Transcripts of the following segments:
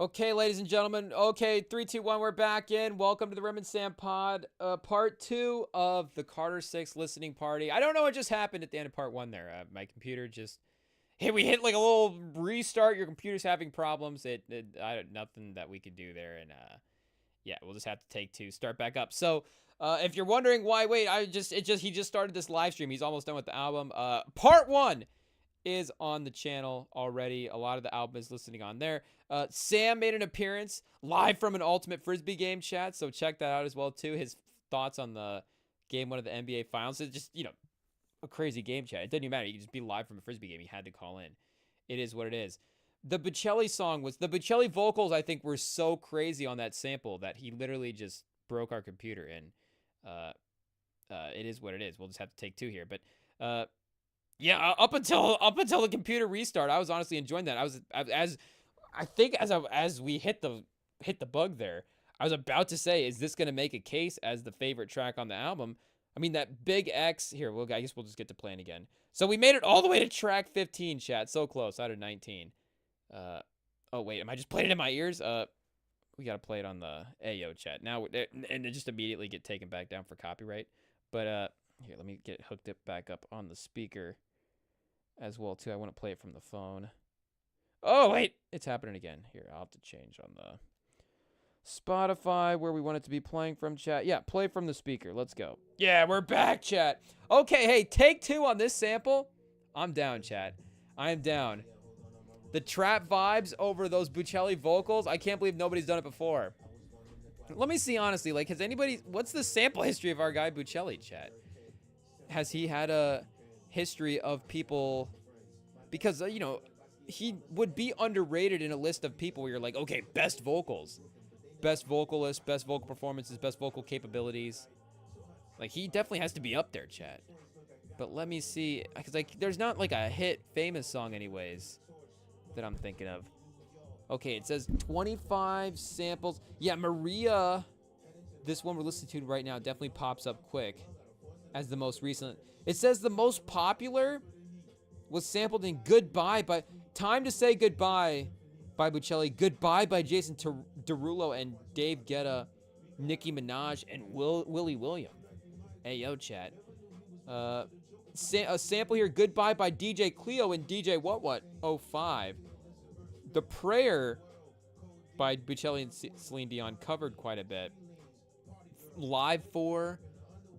Okay, ladies and gentlemen. Okay, 3, 2, 1, we're back in. Welcome to the REMINGTOM pod, part 2 of the Carter 6 listening party. I don't know what just happened at the end of part 1 there. My computer just... Hey, we hit like a little restart. Your computer's having problems. Nothing that we could do there. And, yeah, we'll just have to take 2, start back up. So, if you're wondering why, wait, he just started this live stream. He's almost done with the album. Part 1 is on the channel already. A lot of the album is listening on there. Sam made an appearance live from an Ultimate Frisbee game chat, so check that out as well too. His thoughts on the game 1 of the NBA Finals. It's just, a crazy game chat. It doesn't even matter. You can just be live from a Frisbee game. He had to call in. It is what it is. The Bocelli vocals, I think, were so crazy on that sample that he literally just broke our computer, and it is what it is. We'll just have to take 2 here, but yeah, up until the computer restart, I was honestly enjoying that. As we hit the bug there, I was about to say, is this gonna make a case as the favorite track on the album? I mean, that Big X here. Well, I guess we'll just get to playing again. So we made it all the way to track 15, chat. So close, out of 19. Oh wait, am I just playing it in my ears? We gotta play it on the Ayo chat now, and just immediately get taken back down for copyright. But here, let me get hooked back up on the speaker as well too. I want to play it from the phone. Oh wait, it's happening again. Here, I'll have to change on the Spotify where we want it to be playing from, chat. Yeah, play from the speaker. Let's go. Yeah, we're back, chat. Okay, hey, take 2 on this sample. I'm down, chat. I am down. The trap vibes over those Bocelli vocals. I can't believe nobody's done it before. Let me see, honestly, like, what's the sample history of our guy Bocelli, chat? Has he had a history of people, because he would be underrated in a list of people where you're like, okay, best vocals, best vocalist, best vocal performances, best vocal capabilities. Like, he definitely has to be up there, chat. But let me see, because like there's not like a hit famous song anyways that I'm thinking of. Okay, it says 25 samples. Yeah, Maria, this one we're listening to right now, definitely pops up quick as the most recent. It says the most popular was sampled in Goodbye by Time to Say Goodbye by Bocelli, Goodbye by Jason Derulo and Dave Guetta, Nicki Minaj, and Willie William. Hey, yo, chat. A sample here, Goodbye by DJ Cleo and DJ What 05. The Prayer by Bocelli and Celine Dion covered quite a bit. Live 4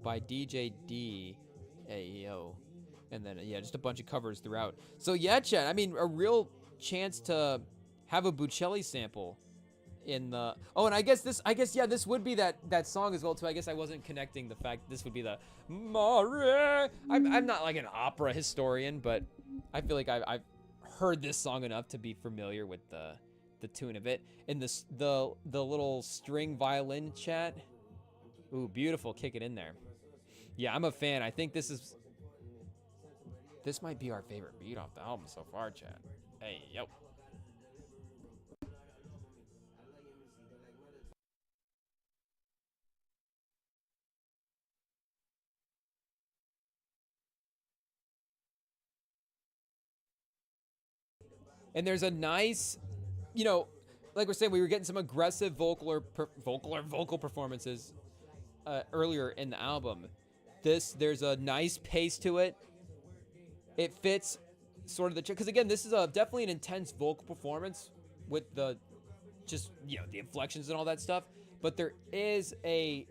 by DJ D. Hey, yo. And then, yeah, just a bunch of covers throughout. So, yeah, chat, I mean, a real chance to have a Bocelli sample in the... Oh, and I guess, yeah, this would be that song as well, too. I guess I wasn't connecting the fact this would be the... I'm not like an opera historian, but I feel like I've heard this song enough to be familiar with the tune of it. And the little string violin, chat. Ooh, beautiful. Kick it in there. Yeah, I'm a fan. I think this might be our favorite beat off the album so far, chat. Hey, yo. And there's a nice, like we're saying, we were getting some aggressive vocal performances earlier in the album. There's a nice pace to it. It fits sort of because again, this is definitely an intense vocal performance with the inflections and all that stuff. But there is an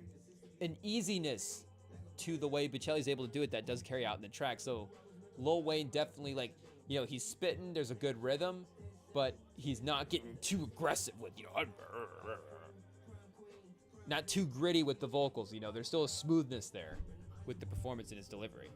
easiness to the way Bocelli's able to do it that does carry out in the track. So Lil Wayne definitely he's spitting. There's a good rhythm, but he's not getting too aggressive with not too gritty with the vocals. There's still a smoothness there with the performance and his delivery.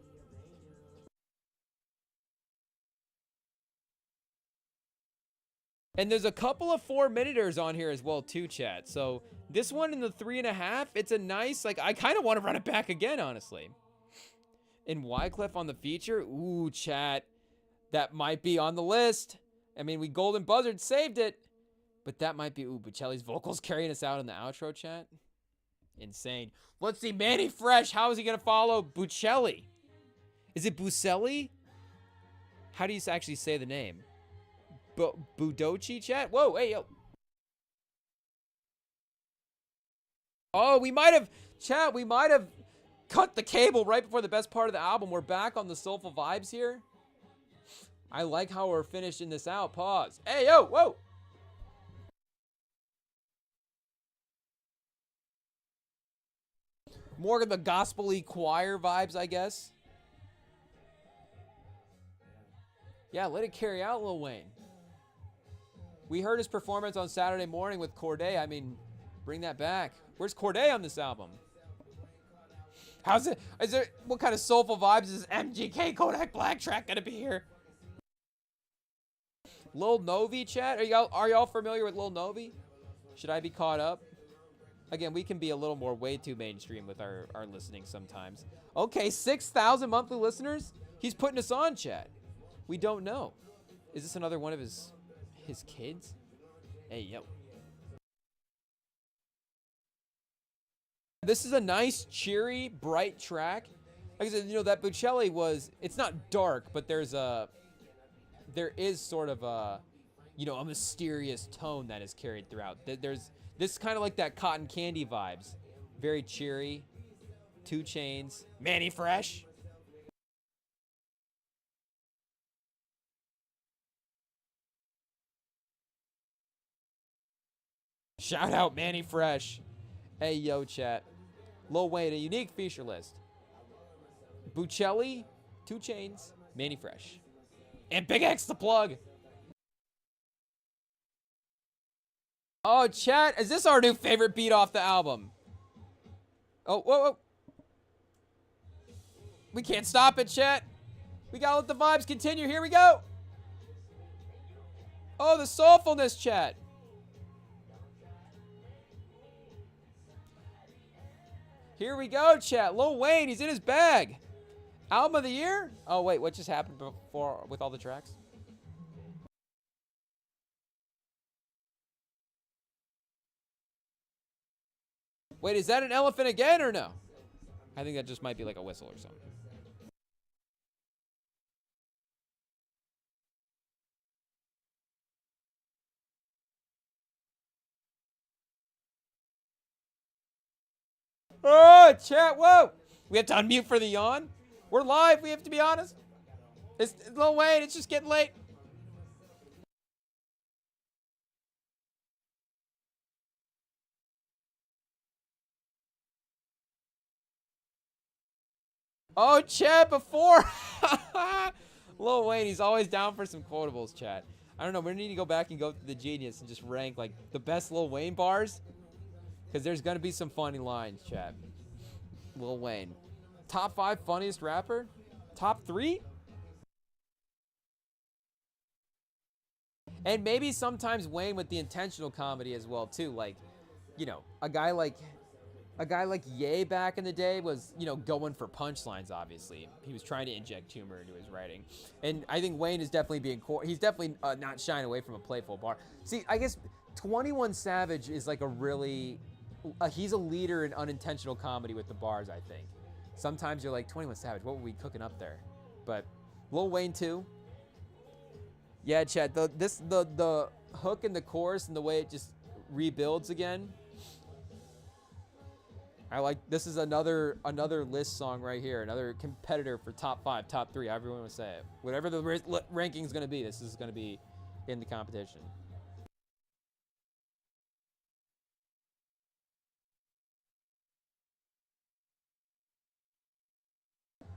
And there's a couple of 4-minuters on here as well too, chat. So this one in the 3.5, it's a nice, I kind of want to run it back again, honestly. And Wyclef on the feature, ooh, chat, that might be on the list. I mean, we golden buzzard saved it, but that might be, Bocelli's vocals carrying us out in the outro, chat. Insane. Let's see, Manny Fresh, how is he going to follow Bocelli? Is it Bocelli? How do you actually say the name? Budochi, chat? Whoa, hey, yo. Oh, we might have, chat, we might have cut the cable right before the best part of the album. We're back on the soulful vibes here. I like how we're finishing this out. Pause. Hey, yo, whoa. More of the gospel-y choir vibes, I guess. Yeah, let it carry out, Lil Wayne. We heard his performance on Saturday morning with Corday. I mean, bring that back. Where's Corday on this album? How's it? Is there, what kind of soulful vibes is MGK Kodak Black track gonna be here? Lil Novi, chat? Are y'all familiar with Lil Novi? Should I be caught up? Again, we can be a little more way too mainstream with our listening sometimes. Okay, 6,000 monthly listeners? He's putting us on, chat. We don't know. Is this another one of his kids? Hey, yo. This is a nice, cheery, bright track. Like I said, you know, that Bocelli was, it's not dark, but there is sort of a, you know, a mysterious tone that is carried throughout. There's this kind of like that Cotton Candy vibes. Very cheery. 2 Chainz. Manny Fresh. Shout out Manny Fresh. Hey, yo, chat. Lil Wayne, a unique feature list. Bocelli, 2 Chainz, Manny Fresh. And Big X the plug. Oh, chat, is this our new favorite beat off the album? Oh, whoa, whoa. We can't stop it, chat. We gotta let the vibes continue. Here we go. Oh, the soulfulness, chat. Here we go, chat. Lil Wayne, he's in his bag. Album of the year? Oh, wait, what just happened before with all the tracks? Wait, is that an elephant again or no? I think that just might be like a whistle or something. Oh, chat, whoa. We have to unmute for the yawn. We're live, we have to be honest. It's Lil Wayne, it's just getting late. Oh, chat, before. Lil Wayne, he's always down for some quotables, chat. I don't know, we need to go back and go to the Genius and just rank like the best Lil Wayne bars. Because there's going to be some funny lines, chat. Lil Wayne. Top 5 funniest rapper? Top 3? And maybe sometimes Wayne with the intentional comedy as well, too. Like, you know, a guy like Ye back in the day was, you know, going for punchlines, obviously. He was trying to inject humor into his writing. And I think Wayne is definitely he's definitely not shying away from a playful bar. See, I guess 21 Savage is like a really... he's a leader in unintentional comedy with the bars, I think. Sometimes you're like, 21 Savage, what were we cooking up there? But Lil Wayne too. Yeah, chat, the hook and the chorus and the way it just rebuilds again. I like, this is another list song right here. Another competitor for top 5, top 3, however you want to say it. Whatever the ranking is going to be, this is going to be in the competition.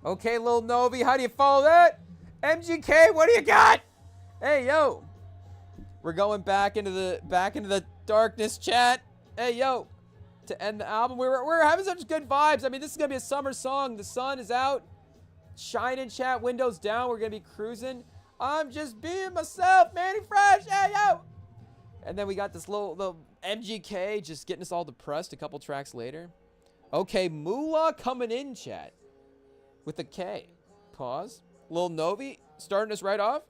Okay, Lil Novi, how do you follow that? MGK, what do you got? Hey, yo. We're going back into the darkness, chat. Hey, yo. To end the album, we're having such good vibes. I mean, this is gonna be a summer song. The sun is out, shining, chat. Windows down. We're gonna be cruising. I'm just being myself, Manny Fresh. Hey, yo. And then we got this little MGK just getting us all depressed a couple tracks later. Okay, Moolah coming in, chat. With a K. Pause. Lil Novi starting us right off.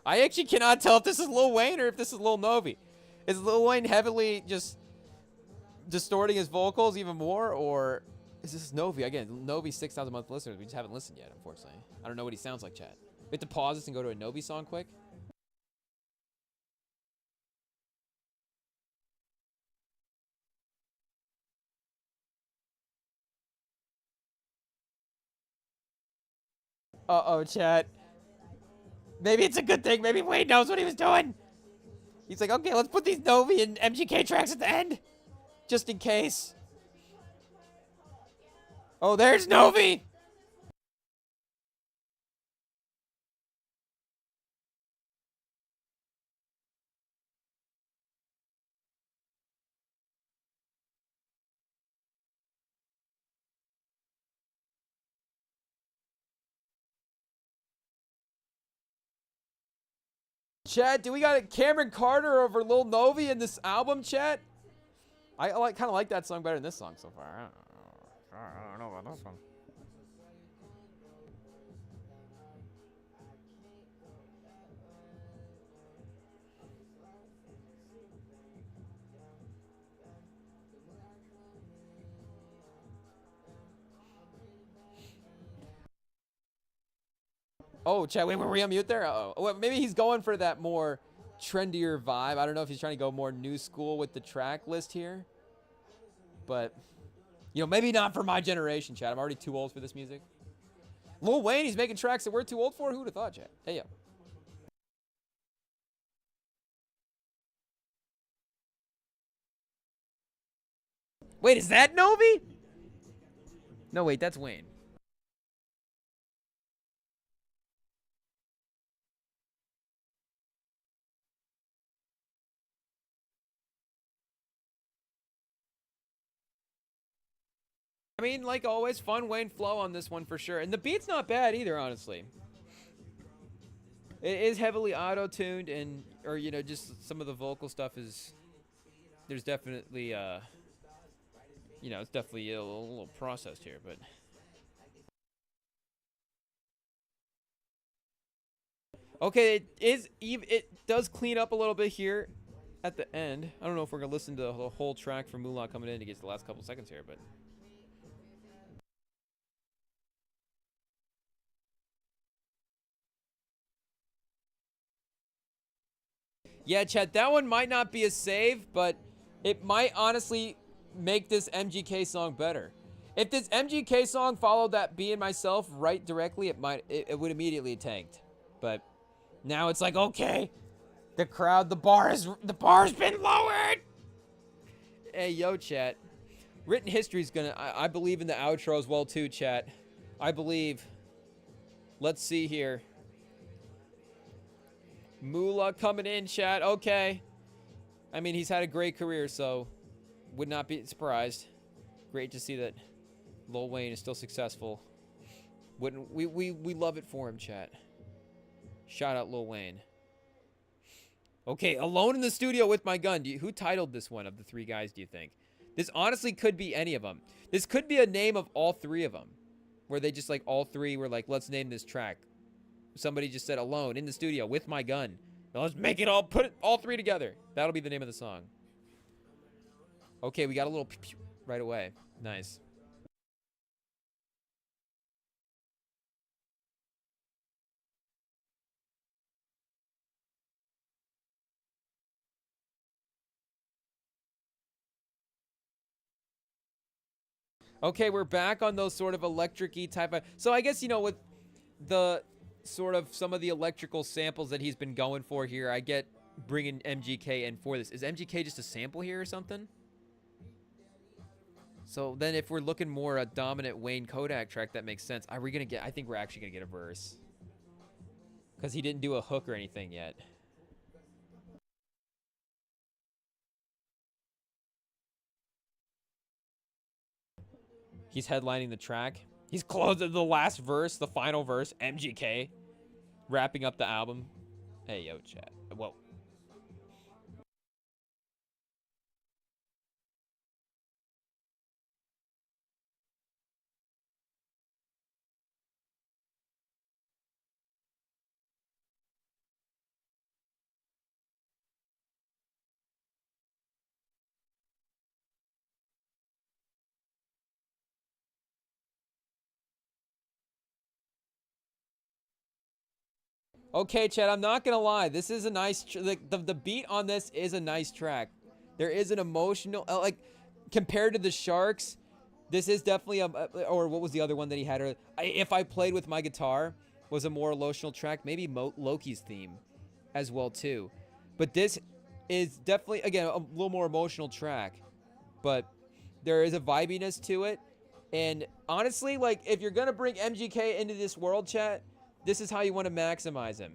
I actually cannot tell if this is Lil Wayne or if this is Lil Novi. Is Lil Wayne heavily just distorting his vocals even more, or Is this Novi? Again, Novi's 6,000 month listeners. We just haven't listened yet, unfortunately. I don't know what he sounds like, chat. We have to pause this and go to a Novi song quick. Uh-oh, chat. Maybe it's a good thing. Maybe Wade knows what he was doing. He's like, okay, let's put these Novi and MGK tracks at the end. Just in case. Oh, there's Novi. Chat, do we got Cameron Carter over Lil Novi in this album, chat? I kind of like that song better than this song so far. I don't know about this one. Oh, chat, wait, were we on mute there? Uh-oh. Well, maybe he's going for that more trendier vibe. I don't know if he's trying to go more new school with the track list here. But, you know, maybe not for my generation, chat. I'm already too old for this music. Lil Wayne, he's making tracks that we're too old for? Who would have thought, chat? Hey, yo. Wait, is that Novi? No, wait, that's Wayne. I mean, like always, fun Wayne flow on this one for sure. And the beat's not bad either, honestly. It is heavily auto-tuned and, or, you know, just some of the vocal stuff is, there's definitely, you know, it's definitely a little processed here, but. Okay, it does clean up a little bit here at the end. I don't know if we're going to listen to the whole track from Moolah coming in to get to the last couple seconds here, but. Yeah, Chad, that one might not be a save, but it might honestly make this MGK song better. If this MGK song followed that Being Myself right directly, it would immediately tanked. But now it's like, okay, the crowd, the bar's been lowered. Hey, yo, chat. Written history's gonna, I believe in the outro as well too, chat. I believe. Let's see here. Moolah coming in, chat. Okay. I mean, he's had a great career, so would not be surprised. Great to see that Lil Wayne is still successful. Wouldn't we love it for him, chat. Shout out Lil Wayne. Okay, Alone in the Studio with My Gun. Who titled this one of the three guys, do you think? This honestly could be any of them. This could be a name of all three of them. Where they just like all three were like, let's name this track. Somebody just said Alone in the Studio with My Gun. Now let's make it all, put it all three together. That'll be the name of the song. Okay, we got a little pew -pew right away. Nice. Okay, we're back on those sort of electric-y type of... So I guess, you know, with the sort of some of the electrical samples that he's been going for here, I get bringing MGK in for this. Is MGK just a sample here or something? So then if we're looking more a dominant Wayne Kodak track, that makes sense. Are we going to get... I think we're actually going to get a verse. Because he didn't do a hook or anything yet. He's headlining the track. He's closing the last verse, the final verse, MGK. Wrapping up the album. Hey, yo, chat. Whoa. Okay, Chad, I'm not gonna lie. This is a nice, the beat on this is a nice track. There is an emotional, like, compared to the Sharks, this is definitely or what was the other one that he had? If I Played With My Guitar was a more emotional track. Maybe Loki's theme as well, too. But this is definitely, again, a little more emotional track. But there is a vibiness to it. And honestly, like, if you're gonna bring MGK into this world, chat, this is how you want to maximize him.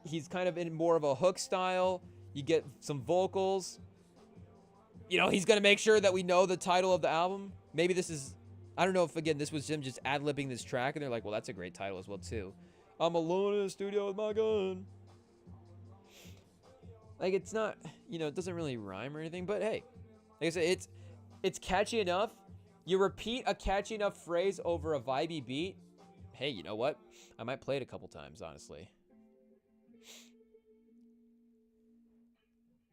He's kind of in more of a hook style. You get some vocals. You know, he's gonna make sure that we know the title of the album. Maybe this is, I don't know if, again, this was him just ad-libbing this track, and they're like, well, that's a great title as well, too. I'm alone in the studio with my gun. Like, it's not, you know, it doesn't really rhyme or anything, but hey, like I said, it's catchy enough. You repeat a catchy enough phrase over a vibey beat. Hey, you know what? I might play it a couple times, honestly.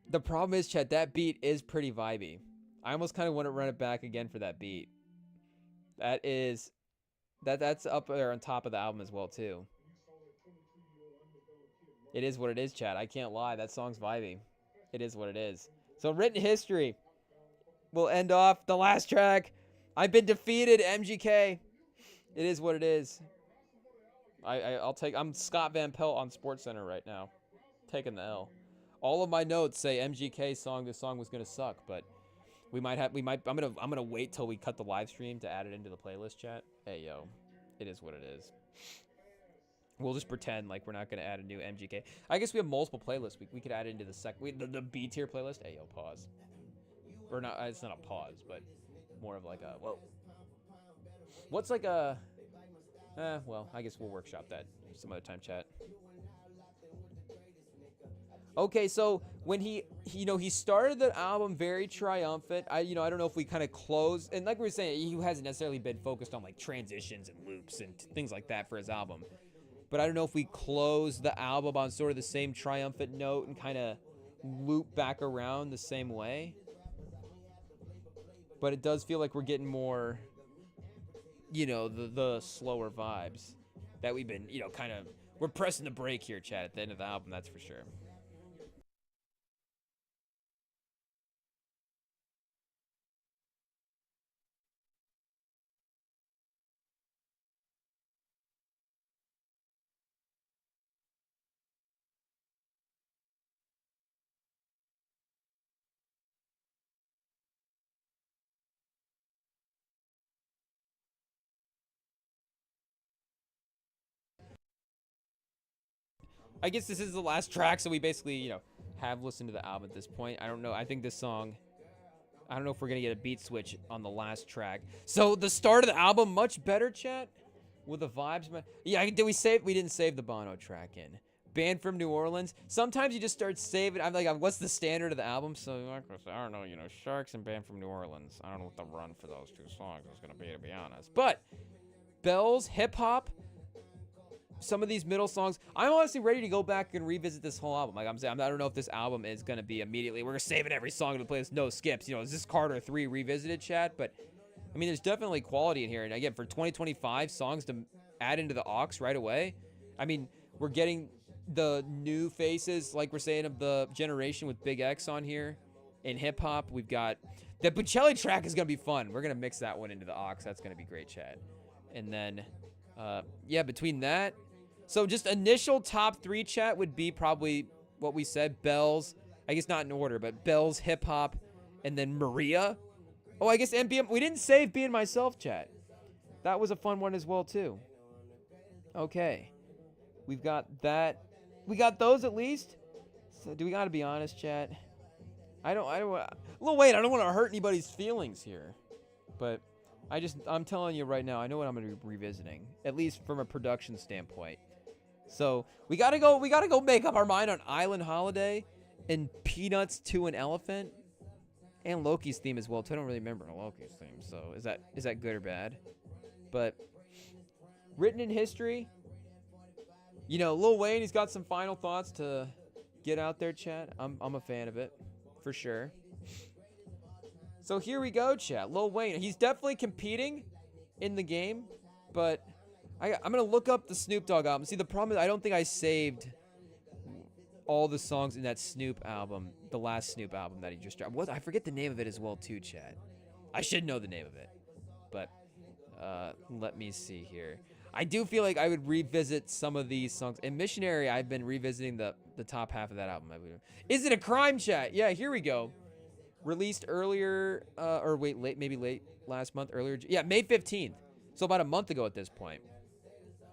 The problem is, Chet, that beat is pretty vibey. I almost kind of want to run it back again for that beat. That's up there on top of the album as well, too. It is what it is, Chad. I can't lie. That song's vibey. It is what it is. So, Written History will end off the last track. I've been defeated, MGK. It is what it is. I'm Scott Van Pelt on SportsCenter right now, taking the L. All of my notes say MGK song. This song was gonna suck, but I'm gonna wait till we cut the live stream to add it into the playlist, chat. Hey yo, it is what it is. We'll just pretend like we're not gonna add a new MGK. I guess we have multiple playlists. We could add it into the B tier playlist. Hey yo, pause. Or not? It's not a pause, but more of like a whoa. What's like a? Well, I guess we'll workshop that some other time, chat. Okay, so when he started the album very triumphant. I don't know if we kind of close, and like we were saying, he hasn't necessarily been focused on like transitions and loops and things like that for his album. But I don't know if we close the album on sort of the same triumphant note and kind of loop back around the same way. But it does feel like we're getting more, the slower vibes that we've been, kind of, we're pressing the brake here, Chad, at the end of the album, that's for sure. I guess this is the last track, so we basically, have listened to the album at this point. I don't know. I think this song, I don't know if we're going to get a beat switch on the last track. So the start of the album, much better, chat, with the vibes. Yeah, we didn't save the Bono track in. Band from New Orleans. Sometimes you just start saving. I'm like, what's the standard of the album? So I don't know, Sharks and Band from New Orleans. I don't know what the run for those two songs is going to be honest. But Bells, hip hop, some of these middle songs, I'm honestly ready to go back and revisit this whole album. Like I'm saying, I don't know if this album is going to be immediately, we're saving every song to the playlist, no skips. Is this Carter 3 revisited, Chad? But, I mean, there's definitely quality in here. And again, for 2025 songs to add into the aux right away, I mean, we're getting the new faces, like we're saying, of the generation with Big X on here. In hip-hop, we've got, the Bocelli track is going to be fun. We're going to mix that one into the aux. That's going to be great, Chad. And then, yeah, between that, so just initial top 3, chat, would be probably what we said. Bells, I guess not in order, but Bells, hip hop, and then Maria. Oh, I guess MBM. We didn't save Being Myself, chat. That was a fun one as well, too. Okay. We've got that. We got those at least. So do we got to be honest, chat? I don't wait, I don't want to hurt anybody's feelings here. But I'm telling you right now, I know what I'm going to be revisiting, at least from a production standpoint. So we gotta go make up our mind on Island Holiday and Peanuts to an Elephant and Loki's theme as well. Too. I don't really remember Loki's theme, so is that good or bad? But Written in History, Lil Wayne, he's got some final thoughts to get out there, chat. I'm a fan of it, for sure. So here we go, chat. Lil Wayne, he's definitely competing in the game, but I'm gonna look up the Snoop Dogg album. See, the problem is I don't think I saved all the songs in that Snoop album, the last Snoop album that he just dropped. What, I forget the name of it as well too, Chad. I should know the name of it, but let me see here. I do feel like I would revisit some of these songs. In Missionary, I've been revisiting the top half of that album. Is it a crime, chat? Yeah, here we go. Released earlier, or wait, maybe late last month, earlier. Yeah, May 15th. So about a month ago at this point.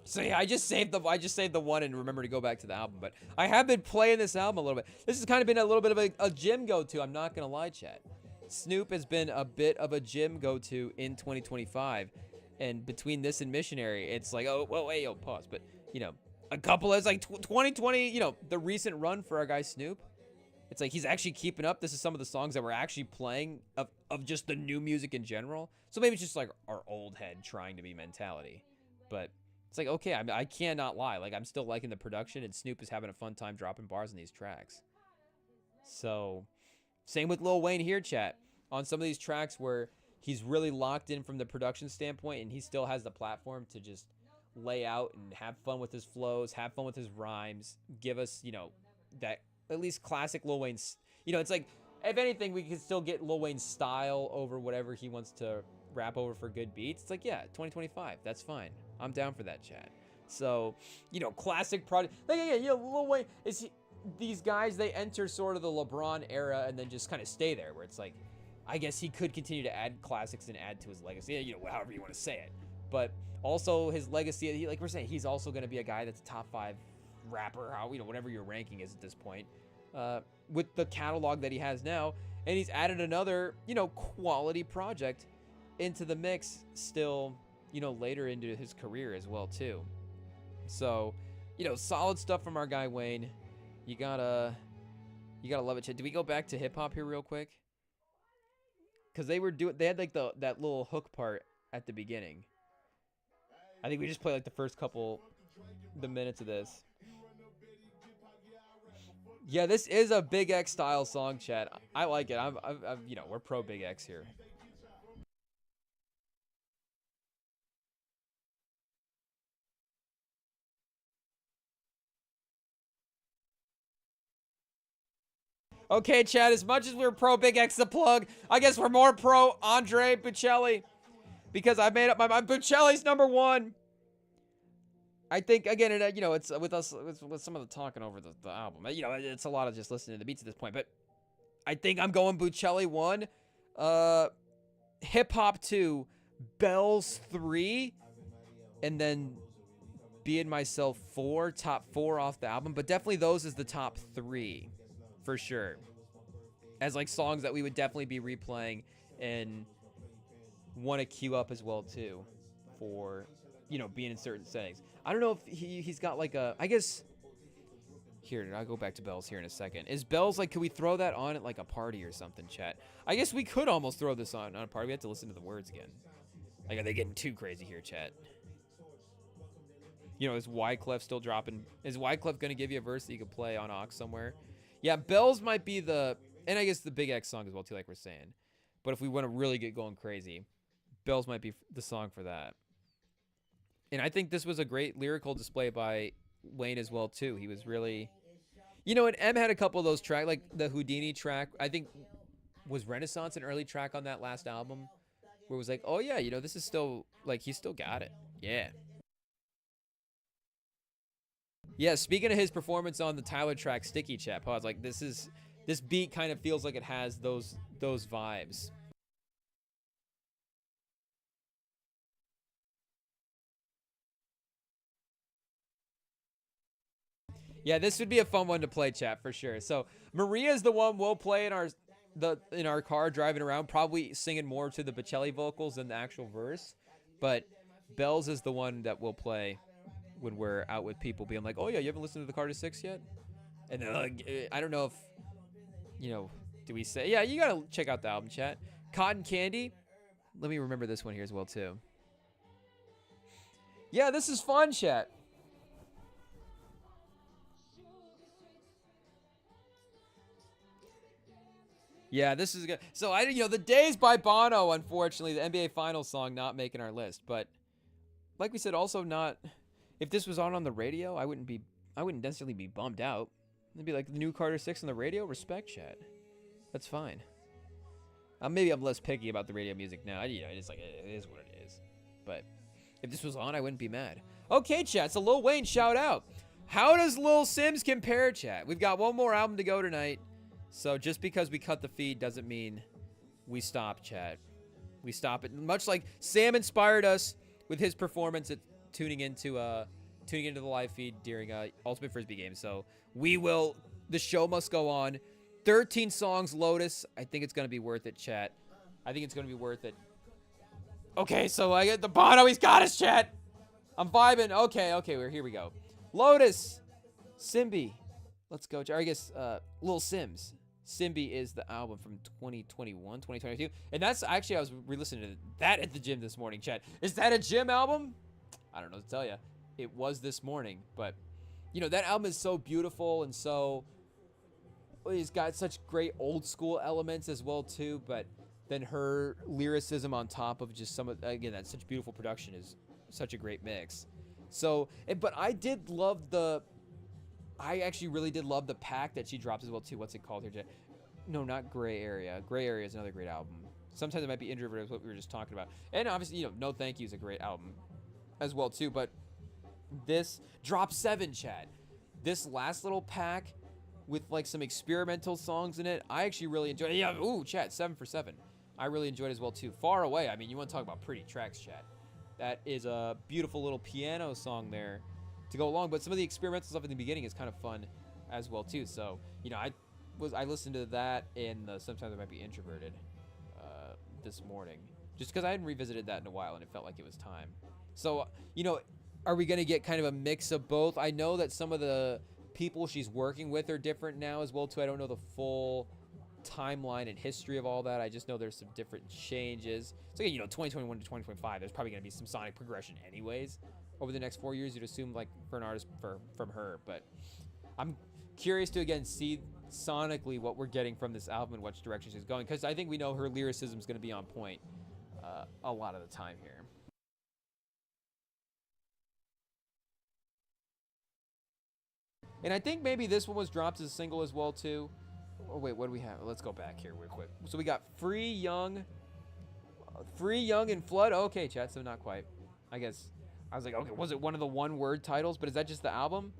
So yeah, I just saved the one and remember to go back to the album. But I have been playing this album a little bit. This has kind of been a little bit of a gym go-to. I'm not gonna lie, chat. Snoop has been a bit of a gym go-to in 2025, and between this and Missionary, it's like, oh, well, wait, yo, pause. But you know, a couple is like 2020. You know, the recent run for our guy Snoop. It's like he's actually keeping up. This is some of the songs that we're actually playing of just the new music in general. So maybe it's just like our old head trying to be mentality, but. It's like, okay, I cannot lie. Like, I'm still liking the production, and Snoop is having a fun time dropping bars in these tracks. So, same with Lil Wayne here, chat. On some of these tracks where he's really locked in from the production standpoint, and he still has the platform to just lay out and have fun with his flows, have fun with his rhymes, give us, you know, that at least classic Lil Wayne's. You know, it's like, if anything, we could still get Lil Wayne's style over whatever he wants to rap over for good beats. It's like, yeah, 2025, that's fine. I'm down for that, chat. So, you know, classic project. Like, yeah, you know, Lil Wayne these guys, they enter sort of the LeBron era and then just kind of stay there, where it's like, I guess he could continue to add classics and add to his legacy, you know, however you want to say it. But also his legacy, like we're saying, he's also going to be a guy that's a top 5 rapper, you know, whatever your ranking is at this point, with the catalog that he has now. And he's added another, you know, quality project into the mix still, you know, later into his career as well too. So, you know, solid stuff from our guy Wayne. You gotta love it. Do we go back to hip hop here real quick? Cause they had like that little hook part at the beginning. I think we just played like the first couple the minutes of this. Yeah, this is a Big X style song, chat. I like it. I'm you know, we're pro Big X here. Okay, Chad, as much as we're pro Big X the plug, I guess we're more pro Andre Bocelli. Because I made up my mind. Bocelli's #1. I think, again, you know, it's with us, with some of the talking over the album. You know, it's a lot of just listening to the beats at this point. But I think I'm going Bocelli 1, Hip Hop 2, Bells 3, and then Being Myself 4, top 4 off the album. But definitely those is the top 3. For sure. As like songs that we would definitely be replaying and want to queue up as well too for, you know, being in certain settings. I don't know if he's got like a, I guess, here, I'll go back to Bells here in a second. Is Bells like, could we throw that on at like a party or something, chat? I guess we could almost throw this on a party. We have to listen to the words again. Like, are they getting too crazy here, chat? You know, is Wyclef still dropping? Is Wyclef going to give you a verse that you could play on aux somewhere? Yeah, Bells might be the, and I guess the Big X song as well too, like we're saying. But if we want to really get going crazy, Bells might be the song for that. And I think this was a great lyrical display by Wayne as well too. He was really, you know, and M had a couple of those tracks, like the Houdini track. I think was Renaissance an early track on that last album, where it was like, oh yeah, you know, this is still like he still got it. Yeah. Yeah, speaking of his performance on the Tyler track, Sticky Chap, I was like, this beat kind of feels like it has those vibes. Yeah, this would be a fun one to play, chat, for sure. So Maria's the one we'll play in our car driving around, probably singing more to the Bocelli vocals than the actual verse. But Bells is the one that we'll play when we're out with people being like, oh yeah, you haven't listened to the Carter 6 yet? And then like, I don't know if, you know, do we say, yeah, you gotta check out the album, chat. Cotton Candy, let me remember this one here as well too. Yeah, this is fun, chat. Yeah, this is good. So you know, The Days by Bono, unfortunately, the NBA Finals song not making our list, but like we said, also not. If this was on the radio, I wouldn't necessarily be bummed out. It'd be like the new Carter 6 on the radio. Respect, chat. That's fine. Maybe I'm less picky about the radio music now. It's like it is what it is. But if this was on, I wouldn't be mad. Okay, chat. So Lil Wayne, shout out. How does Lil Simz compare, chat? We've got one more album to go tonight. So just because we cut the feed doesn't mean we stop, chat. We stop it. Much like Sam inspired us with his performance at tuning into the live feed during Ultimate Frisbee game. So the show must go on. 13 songs, Lotus. I think it's gonna be worth it, chat. I think it's gonna be worth it. Okay, so I get the Bono. He's got us, chat. I'm vibing. Okay, here we go. Lotus, Simbi. Let's go. Or I guess Lil Simz. Simbi is the album from 2021, 2022. And that's actually, I was re-listening to that at the gym this morning, chat. Is that a gym album? I don't know to tell you. It was this morning. But, that album is so beautiful and so... He's got such great old school elements as well, too. But then her lyricism on top of just some of... Again, that's such beautiful production is such a great mix. So, but I did love the... I actually really did love the pack that she drops as well, too. What's it called here, Jay? No, not Gray Area. Gray Area is another great album. Sometimes it might be Introvert, is what we were just talking about. And obviously, No Thank You is a great album as well, too. But this Drop 7, chat. This last little pack with, like, some experimental songs in it, I actually really enjoyed it. Yeah, ooh, chat, 7 for 7. I really enjoyed it as well, too. Far Away, I mean, you want to talk about pretty tracks, chat. That is a beautiful little piano song there to go along, but some of the experimental stuff in the beginning is kind of fun as well too. So I listened to that in Sometimes I Might Be Introverted this morning, just because I hadn't revisited that in a while and it felt like it was time. So are we gonna get kind of a mix of both? I know that some of the people she's working with are different now as well too. I don't know the full timeline and history of all that. I just know there's some different changes. So again, 2021 to 2025, there's probably gonna be some sonic progression anyways. Over the next 4 years, you'd assume, like, for an artist from her. But I'm curious to, again, see sonically what we're getting from this album and which direction she's going. Because I think we know her lyricism is going to be on point a lot of the time here. And I think maybe this one was dropped as a single as well, too. Oh, wait, what do we have? Let's go back here real quick. So we got Free Young and Flood. Okay, chat, so not quite. I guess... I was like, okay, was it one of the one-word titles? But is that just the album?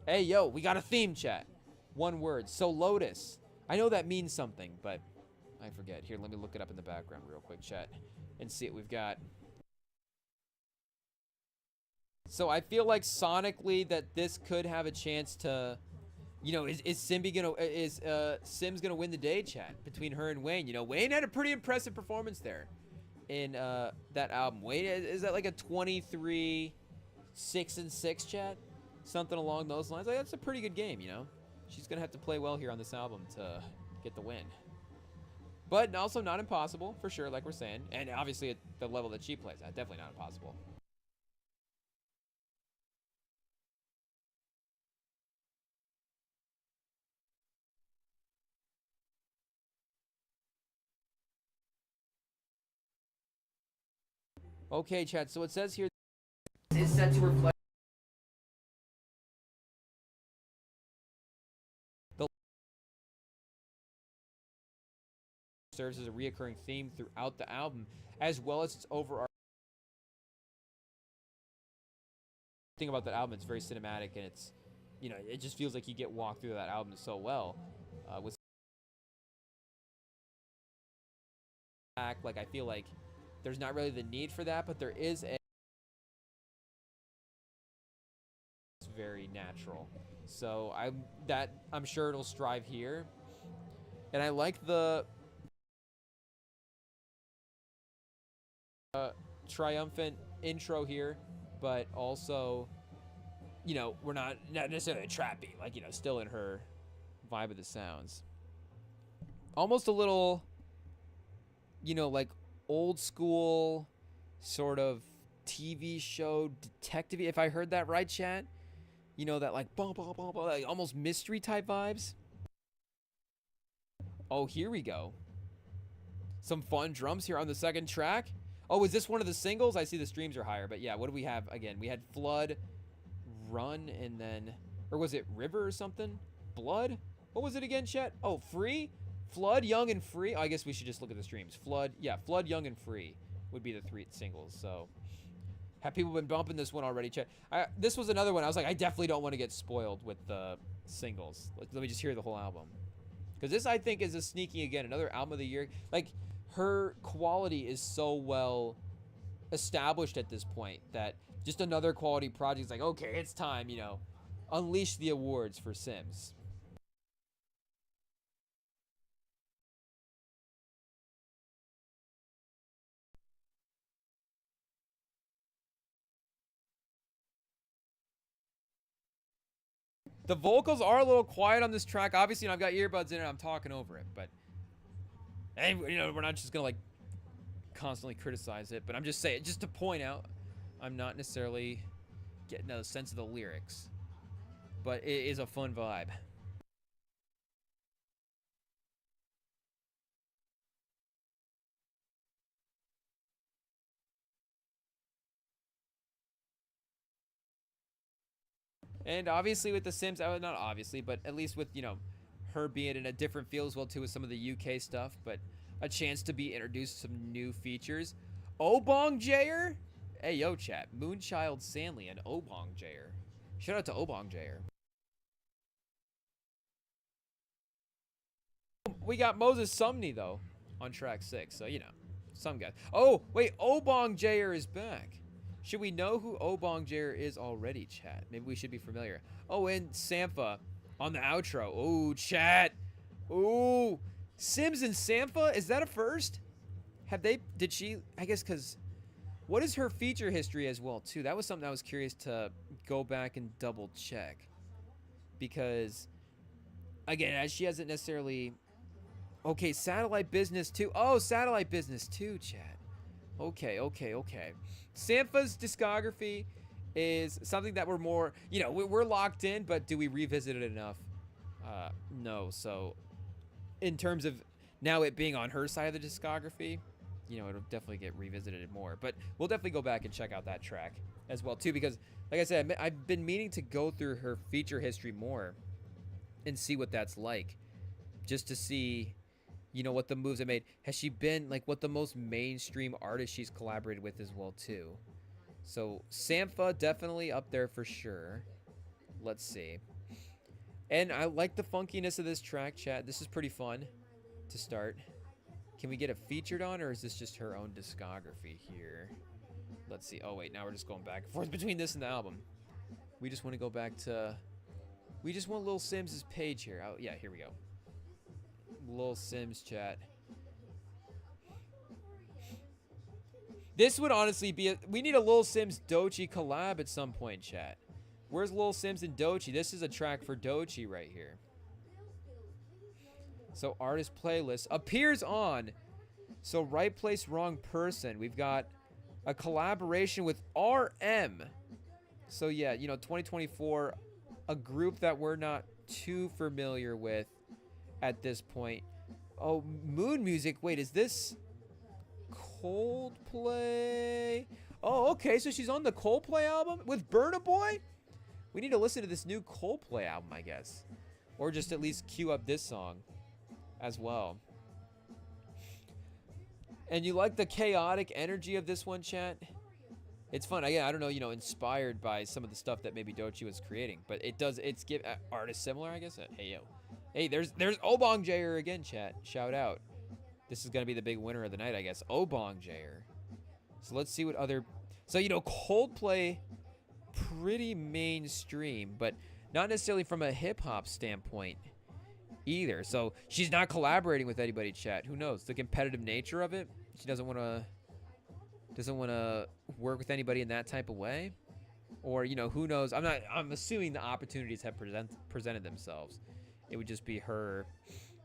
Hey, yo, we got a theme, chat. One word. So Lotus. I know that means something, but I forget. Here, let me look it up in the background real quick, chat, and see what we've got. So I feel like sonically that this could have a chance to, is Simz gonna win the day, chat, between her and Wayne? Wayne had a pretty impressive performance there. In that album. Wait, is that like a 23 6-6 chat? Something along those lines. Like, that's a pretty good game, She's gonna have to play well here on this album to get the win. But also not impossible, for sure, like we're saying. And obviously at the level that she plays at, definitely not impossible. Okay, chat, so it says here is set to reflect the serves as a reoccurring theme throughout the album, as well as its overarching thing about that album. It's very cinematic, and it's, it just feels like you get walked through that album so well. With like, I feel like there's not really the need for that, but there is a... It's very natural. So I'm sure it'll strive here. And I like the triumphant intro here, but also, we're not necessarily trappy, like, still in her vibe of the sounds. Almost a little, like old school sort of TV show detective, if I heard that right, chat. That like bum, bum, bum, bum, like almost mystery type vibes. Oh, here we go. Some fun drums here on the second track. Oh, is this one of the singles? I see the streams are higher, but yeah, what do we have again? We had Flood, Run, and then, or was it River or something? Blood? What was it again, chat? Oh, Free? Flood, Young, and Free? Oh, I guess we should just look at the streams. Flood, yeah, Flood, Young, and Free would be the 3 singles, so. Have people been bumping this one already, chat? This was another one. I was like, I definitely don't want to get spoiled with the singles. Let me just hear the whole album. Because this, I think, is a sneaky, again, another album of the year. Like, her quality is so well established at this point that just another quality project is like, okay, it's time, you know, unleash the awards for Simz. The vocals are a little quiet on this track. Obviously, you know, I've got earbuds in and I'm talking over it, but hey, you know, we're not just gonna like constantly criticize it, but I'm just saying, just to point out, I'm not necessarily getting a sense of the lyrics, but it is a fun vibe. And obviously with the Simz, not obviously, but at least with, you know, her being in a different field as well too with some of the UK stuff, but a chance to be introduced to some new features. Obong Jayer? Hey, yo, chat. Moonchild Sanley and Obong Jayer. Shout out to Obong Jayer. We got Moses Sumney, though, on track 6, so, you know, some guy. Oh, wait, Obong Jayer is back. Should we know who Obong Jayer is already, chat? Maybe we should be familiar. Oh, and Sampha on the outro. Oh, chat. Oh, Simz and Sampha? Is that a first? Did she, I guess, because what is her feature history as well, too? That was something I was curious to go back and double check. Because, again, as she hasn't necessarily, okay, Satellite Business 2. Oh, Satellite Business 2, chat. Okay. Sampha's discography is something that we're more, you know, we're locked in, but do we revisit it enough? No. So, in terms of now it being on her side of the discography, you know, it'll definitely get revisited more. But we'll definitely go back and check out that track as well, too, because, like I said, I've been meaning to go through her feature history more and see what that's like, just to see, you know, what the moves it made. Has she been, like, what the most mainstream artist she's collaborated with as well, too. So, Sampha, definitely up there for sure. Let's see. And I like the funkiness of this track, chat. This is pretty fun to start. Can we get it featured on, or is this just her own discography here? Let's see. Oh, wait, now we're just going back and forth between this and the album. We just want to go back to... We just want Lil Simz' page here. Oh, yeah, here we go. Lil Simz, chat. This would honestly be we need a Lil Simz Doechii collab at some point, chat. Where's Lil Simz and Doechii? This is a track for Doechii right here. So artist playlist appears on. So right place, wrong person. We've got a collaboration with RM. So yeah, you know, 2024, a group that we're not too familiar with at this point. Oh, Moon Music. Wait, is this Coldplay? Oh, okay. So she's on the Coldplay album with Burna Boy? We need to listen to this new Coldplay album, I guess. Or just at least queue up this song as well. And you like the chaotic energy of this one, chat? It's fun. I don't know, you know, inspired by some of the stuff that maybe Doechii was creating. But it's give artist similar, I guess. Hey, yo. Hey, there's Obong Jayer again, chat. Shout out. This is going to be the big winner of the night, I guess. Obong Jayer. So let's see what other... So, you know, Coldplay, pretty mainstream, but not necessarily from a hip-hop standpoint either. So she's not collaborating with anybody, chat. Who knows? The competitive nature of it. She doesn't want to work with anybody in that type of way. Or, you know, who knows? I'm assuming the opportunities have presented themselves. It would just be her,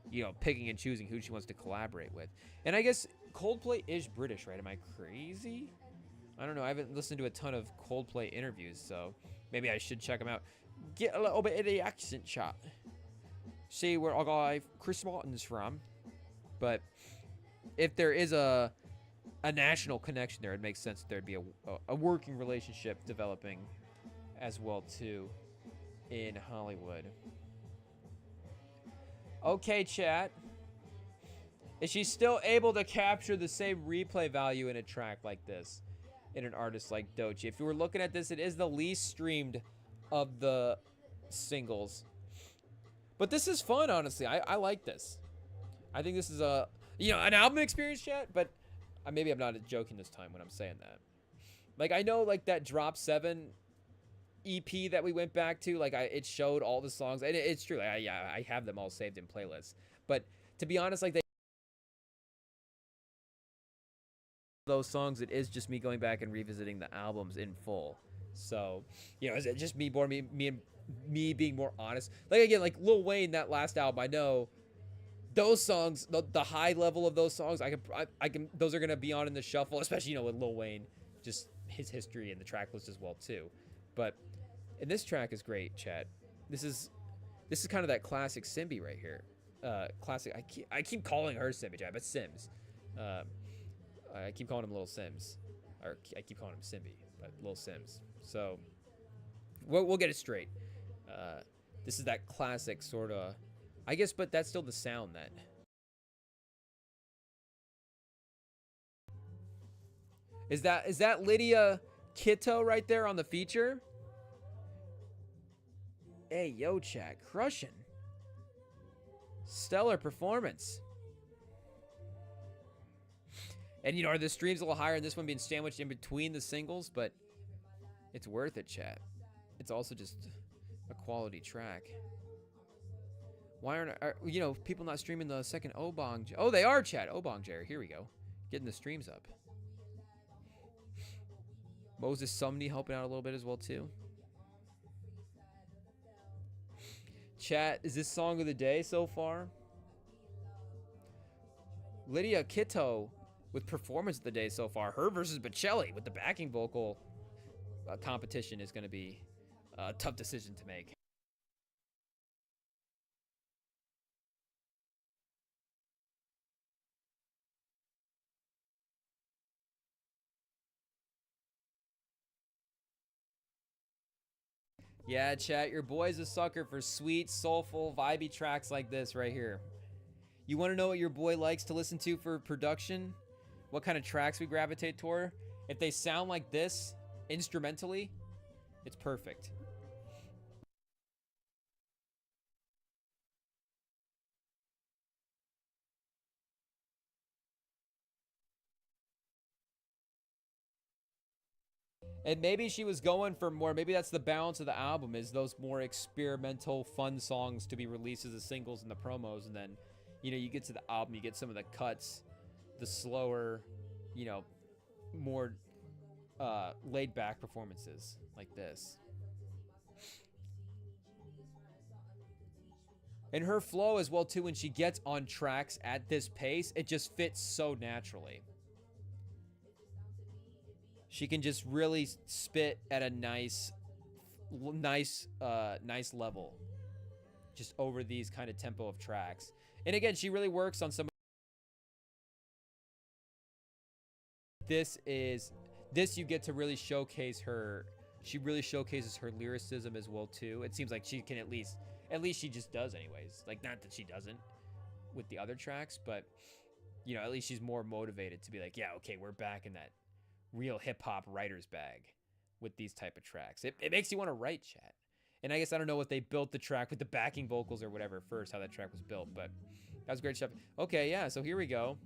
you know, picking and choosing who she wants to collaborate with. And I guess Coldplay is British, right? Am I crazy? I don't know. I haven't listened to a ton of Coldplay interviews, so maybe I should check them out. Get a little bit of the accent shot. See where our guy Chris Martin's from. But if there is a a national connection there. It makes sense that there'd be a working relationship developing as well too in Hollywood. Okay, chat. Is she still able to capture the same replay value in a track like this in an artist like Doechii? If you were looking at this, it is the least streamed of the singles. But this is fun, honestly. I like this. I think this is a, an album experience, chat, but maybe I'm not joking this time when I'm saying that. Like, I know, like, that Drop 7 EP that we went back to, like, it showed all the songs, and it's true. Like, I have them all saved in playlists. But to be honest, like, those songs, it is just me going back and revisiting the albums in full. So, is it just me being more honest? Like, again, like Lil Wayne, that last album, I know those songs, the high level of those songs, I can those are gonna be on in the shuffle, especially with Lil Wayne, just his history and the track list as well too. But and this track is great, chat. This is kind of that classic Simbi right here. Classic. I keep calling her Simbi, chat, but Simz. I keep calling him Little Simz, or I keep calling him Simbi, but Little Simz. So we'll get it straight. This is that classic sort of, I guess, but that's still the sound that. Is that Lydia Kitto right there on the feature? Hey, yo, chat, crushing. Stellar performance. And, are the streams a little higher in this one being sandwiched in between the singles? But it's worth it, chat. It's also just a quality track. Why aren't, people not streaming the second Obong? Oh, they are, chat. Obong Jerry. Here we go. Getting the streams up. Moses Sumney helping out a little bit as well, too. Chat, is this song of the day so far? Lydia Kitto with performance of the day so far. Her versus Bocelli with the backing vocal competition is going to be a tough decision to make. Yeah, chat, your boy's a sucker for sweet, soulful, vibey tracks like this right here. You want to know what your boy likes to listen to for production? What kind of tracks we gravitate toward? If they sound like this, instrumentally, it's perfect. And maybe she was going for more, maybe that's the balance of the album, is those more experimental, fun songs to be released as the singles and the promos, and then, you get to the album, you get some of the cuts, the slower, more laid-back performances like this. And her flow as well, too, when she gets on tracks at this pace, it just fits so naturally. She can just really spit at a nice level, just over these kind of tempo of tracks. And again, she really works on some. This you get to really showcase her. She really showcases her lyricism as well too. It seems like she can at least she just does anyways. Like, not that she doesn't with the other tracks, but at least she's more motivated to be like, yeah, okay, we're back in that real hip-hop writer's bag with these type of tracks. It makes you want to write, chat. And I guess I don't know if they built the track with the backing vocals or whatever first, how that track was built, but that was great stuff. Okay, yeah, so here we go.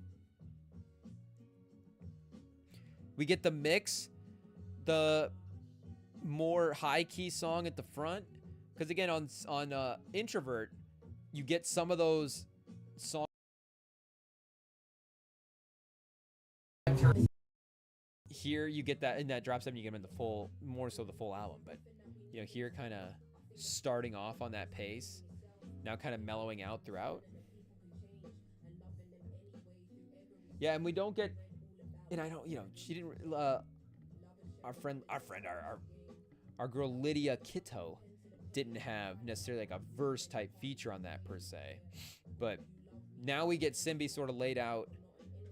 We get the mix, the more high-key song at the front, because again, on Introvert, you get some of those songs. Here you get that in that Drop 7, you get them in the full, more so the full album, but here kind of starting off on that pace, now kind of mellowing out throughout. Yeah, and we don't get, and I don't, she didn't, our girl Lydia Kitto didn't have necessarily like a verse type feature on that per se, but now we get Simbi sort of laid out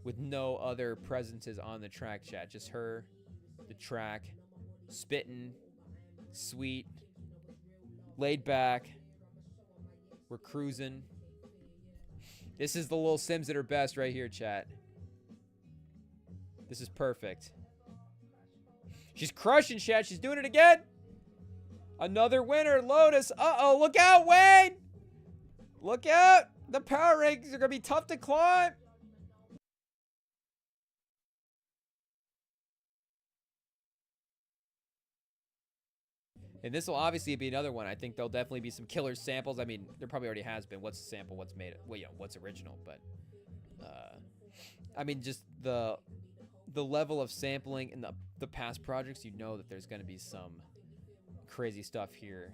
with no other presences on the track, chat. Just her, the track, spitting, sweet, laid back. We're cruising. This is the little Simz at her best right here, chat. This is perfect. She's crushing, chat. She's doing it again. Another winner, Lotus. Uh-oh, look out, Wayne. Look out. The power rankings are going to be tough to climb. And this will obviously be another one. I think there'll definitely be some killer samples. I mean, there probably already has been. What's the sample? What's made it? Well, you know, what's original? But, I mean, just the level of sampling in the past projects, you know that there's going to be some crazy stuff here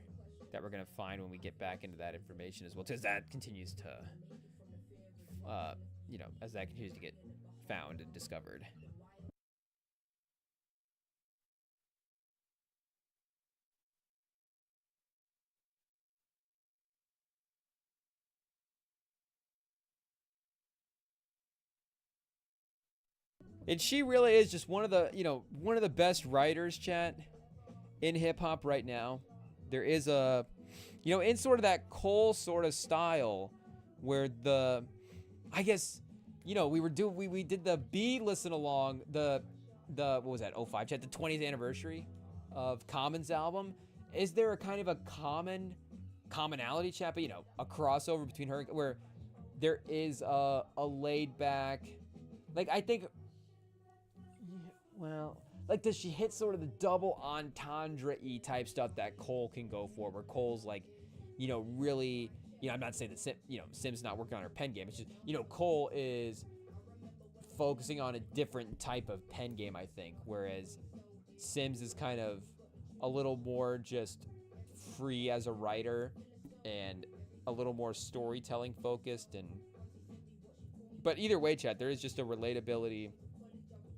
that we're going to find when we get back into that information as well. As that continues to, you know, as that continues to get found and discovered. And she really is just one of the, you know, one of the best writers, chat, in hip hop right now. There is a, you know, in sort of that Cole sort of style where the, I guess, you know, we did the B listen along, the what was that, 05 chat, the 20th anniversary of Common's album. Is there a kind of a commonality, chat, but, you know, a crossover between her, where there is a laid back, like, I think, well, like, does she hit sort of the double entendre-y type stuff that Cole can go for, where Cole's, like, you know, really, you know, I'm not saying that, you know, Simz not working on her pen game. It's just, you know, Cole is focusing on a different type of pen game, I think, whereas Simz is kind of a little more just free as a writer and a little more storytelling focused. But either way, chat, there is just a relatability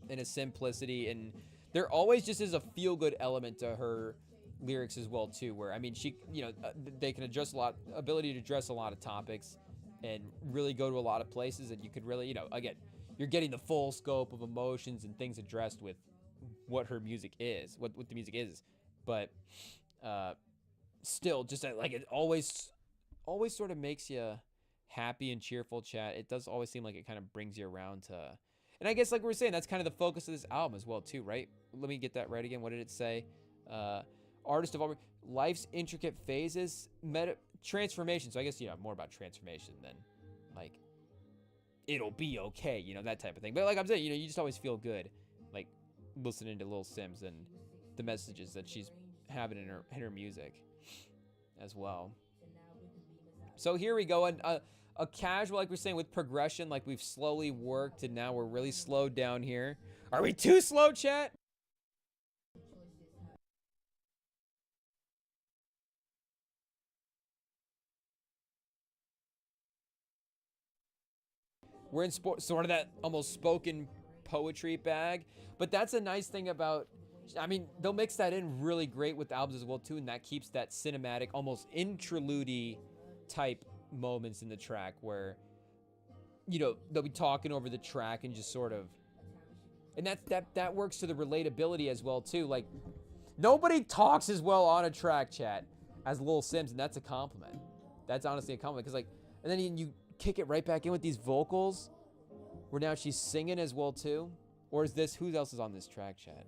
and a simplicity, and there always just is a feel-good element to her lyrics as well too, where, I mean, she, you know, they can address ability to address a lot of topics and really go to a lot of places, and you could really, you know, again, you're getting the full scope of emotions and things addressed with what her music is, what the music is. But still, just like, it always sort of makes you happy and cheerful, chat. It does always seem like it kind of brings you around to, and I guess, like we were saying, that's kind of the focus of this album as well too, right? Let me get that right again. What did it say? Artist of all life's intricate phases, transformation. So I guess, you know, more about transformation than like it'll be okay, you know, that type of thing. But like I'm saying, you know, you just always feel good, like listening to Lil Simz and the messages that she's having in her music as well. So here we go, and a casual, like we're saying, with progression, like we've slowly worked, and now we're really slowed down here. Are we too slow, chat? We're in sort of that almost spoken poetry bag, but that's a nice thing about, I mean, they'll mix that in really great with albums as well too, and that keeps that cinematic, almost interlude type moments in the track where, you know, they'll be talking over the track and just sort of, and that works to the relatability as well too. Like, nobody talks as well on a track, chat, as Lil Simz, and that's a compliment. That's honestly a compliment, because, like, and then you kick it right back in with these vocals where now she's singing as well too. Or is this, who else is on this track, chat?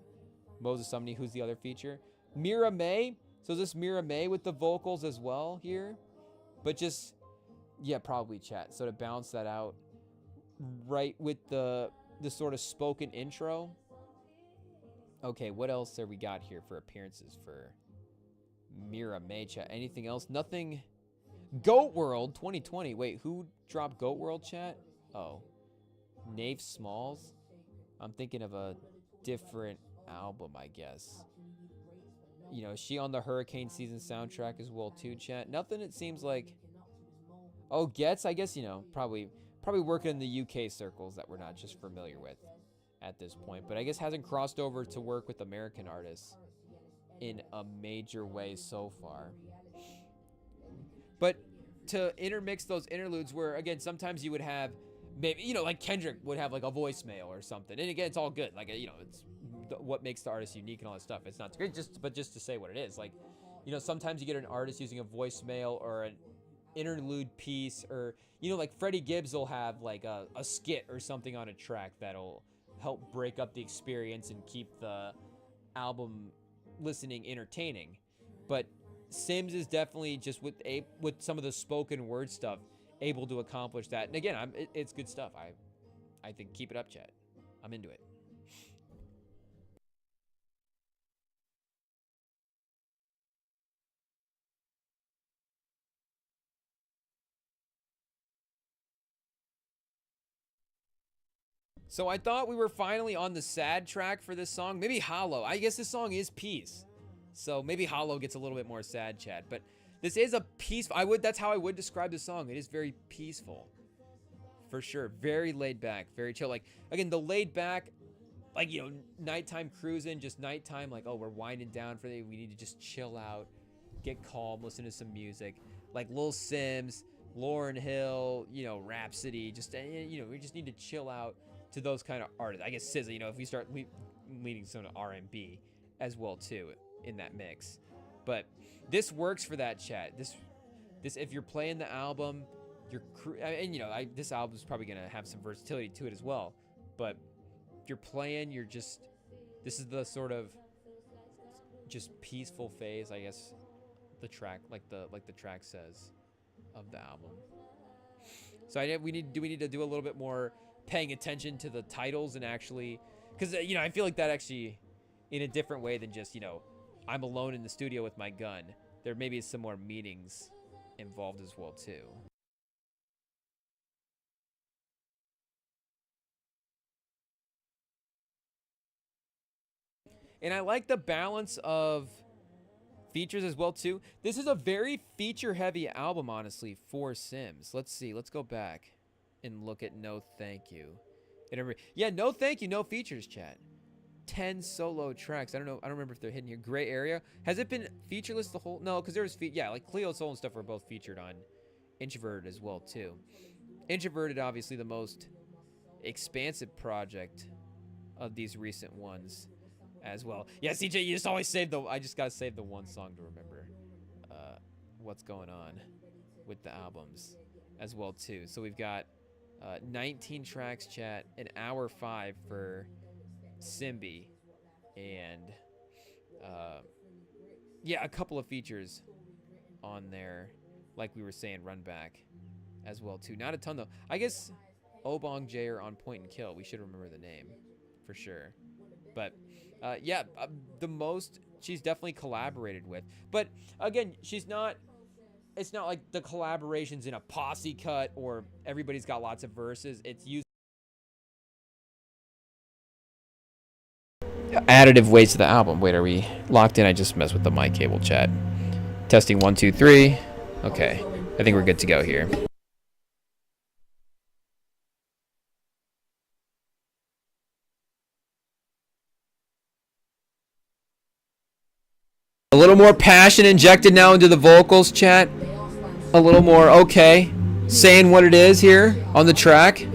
Moses Sumney, who's the other feature? Mira May. So is this Mira May with the vocals as well here? But just, yeah, probably, chat. So to balance that out right with the sort of spoken intro. Okay, what else have we got here for appearances for Mira May, chat? Anything else? Nothing. Goat World 2020. Wait, who dropped Goat World, chat? Oh, Nave Smalls. I'm thinking of a different album, I guess. You know, is she on the hurricane season soundtrack as well too, chat? Nothing, it seems like. Oh, Gets, I guess, you know, probably working in the UK circles that we're not just familiar with at this point, but I guess hasn't crossed over to work with American artists in a major way so far. But to intermix those interludes where, again, sometimes you would have maybe, you know, like Kendrick would have like a voicemail or something. And again, it's all good. Like, you know, it's what makes the artist unique and all that stuff. It's not great, but just to say what it is. Like, you know, sometimes you get an artist using a voicemail or an interlude piece, or, you know, like Freddie Gibbs will have like a skit or something on a track that'll help break up the experience and keep the album listening entertaining. But Simz is definitely just with some of the spoken word stuff able to accomplish that. And again, it's good stuff. I think keep it up, Chad. I'm into it. So I thought we were finally on the sad track for this song. Maybe Hollow. I guess this song is peace. So maybe Hollow gets a little bit more sad, Chad. But this is a peaceful. That's how I would describe the song. It is very peaceful. For sure. Very laid back, very chill. Like, again, the laid back, like, you know, nighttime cruising, just nighttime, like, oh, we're winding down for the, we need to just chill out, get calm, listen to some music. Like Lil Simz, Lauryn Hill, you know, Rhapsody, just, you know, we just need to chill out to those kind of artists. I guess SZA, you know, if we start leaning some to R&B as well too in that mix. But this works for that, chat. This if you're playing the album, and you know, this album is probably gonna have some versatility to it as well. But if you're playing, this is the sort of just peaceful phase, I guess. The track, like the track says, of the album. So do we need to do a little bit more paying attention to the titles and actually, because you know, I feel like that actually, in a different way than just, you know, I'm alone in the studio with my gun. There may be some more meanings involved as well too. And I like the balance of features as well too. This is a very feature heavy album, honestly, for Simz. Let's see. Let's go back and look at No Thank You. Yeah, No Thank You, no features, chat. 10 solo tracks. I don't know. I don't remember if they're hidden here. Gray Area. Has it been featureless the whole? No, because there was yeah, like Cleo Soul and stuff were both featured on Introverted as well too. Introverted, obviously the most expansive project of these recent ones as well. Yeah, CJ, you just always save I just gotta save the one song to remember what's going on with the albums as well too. So we've got 19 tracks, chat, an hour 5 for Simbi, and yeah, a couple of features on there, like we were saying, Run Back as well too. Not a ton though. I guess Obong Jayer on Point and Kill. We should remember the name for sure. But yeah, the most she's definitely collaborated with. But again, she's not. It's not like the collaborations in a posse cut or everybody's got lots of verses. It's used additive ways to the album. Wait, are we locked in? I just messed with the mic cable, chat. Testing 1 2 3. Okay, I think we're good to go here. A little more passion injected now into the vocals, chat. A little more, okay, saying what it is here on the track.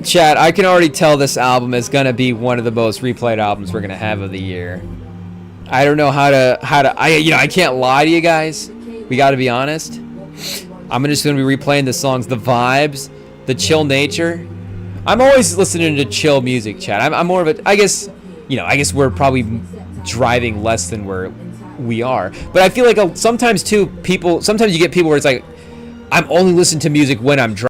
Chat, I can already tell this album is gonna be one of the most replayed albums we're gonna have of the year. I don't know how to I can't lie to you guys. We got to be honest. I'm just gonna be replaying the songs, the vibes, the chill nature. I'm always listening to chill music, chat. I'm more of a, I guess we're probably driving less than we are. But I feel like sometimes you get people where it's like, I'm only listening to music when I'm driving.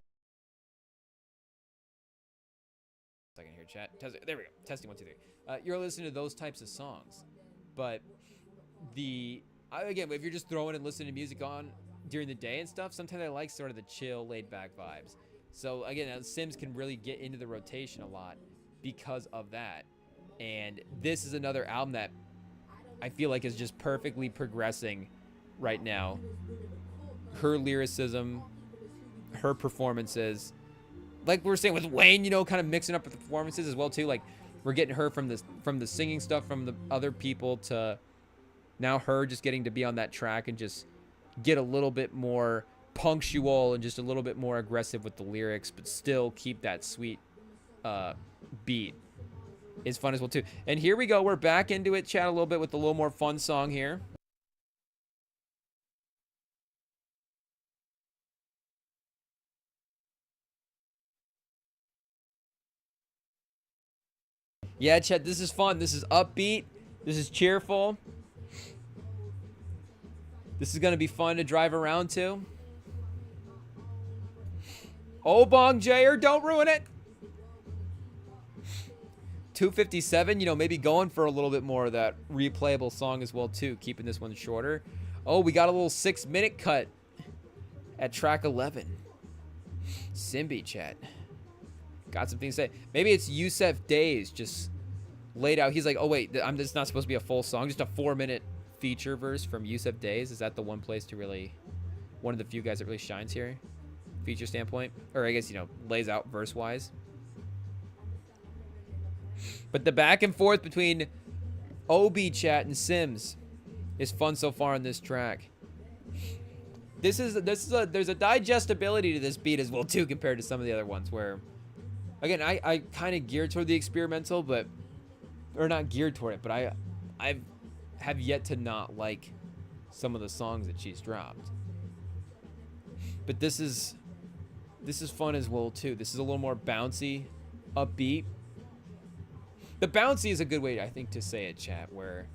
Second here, chat. There we go. Testing 1 2 3. You're listening to those types of songs, but again, if you're just throwing and listening to music on during the day and stuff, sometimes I like sort of the chill, laid back vibes. So again, Simz can really get into the rotation a lot because of that. And this is another album that I feel like is just perfectly progressing right now. Her lyricism, her performances. Like we were saying with Wayne, you know, kind of mixing up the performances as well too. Like we're getting her from the singing stuff from the other people to now her just getting to be on that track and just get a little bit more punctual and just a little bit more aggressive with the lyrics, but still keep that sweet beat is fun as well too. And here we go. We're back into it, chat, a little bit with a little more fun song here. Yeah, chat, this is fun. This is upbeat. This is cheerful. This is going to be fun to drive around to. Oh, Bong Jayer, don't ruin it. 257, you know, maybe going for a little bit more of that replayable song as well, too. Keeping this one shorter. Oh, we got a little 6-minute cut at track 11. Simbi, chat. Got some things to say. Maybe it's Yusef Days just laid out. He's like, oh, wait, this not supposed to be a full song. Just a 4-minute feature verse from Yusef Days. Is that the one place to really, one of the few guys that really shines here? Feature standpoint? Or I guess, you know, lays out verse-wise. But the back and forth between Obi, chat, and Simz is fun so far on this track. There's a digestibility to this beat as well, too, compared to some of the other ones where, again, I kind of geared toward the experimental, but, or not geared toward it, but I have yet to not like some of the songs that she's dropped. But this is fun as well, too. This is a little more bouncy, upbeat. The bouncy is a good way, I think, to say it, chat, where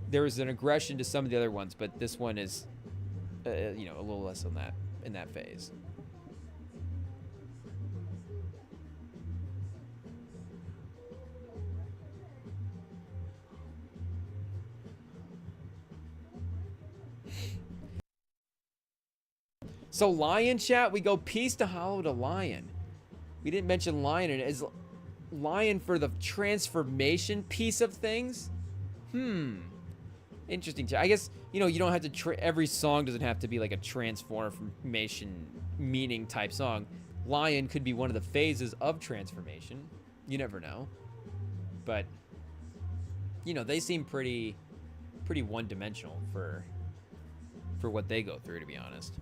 there is an aggression to some of the other ones, but this one is, you know, a little less on that, in that phase. So Lion, chat, we go peace to Hollow to Lion. We didn't mention Lion, and is Lion for the transformation piece of things? Interesting. I guess, you know, you don't have to, every song doesn't have to be like a transformation meaning type song. Lion could be one of the phases of transformation. You never know. But, you know, they seem pretty one-dimensional for what they go through, to be honest.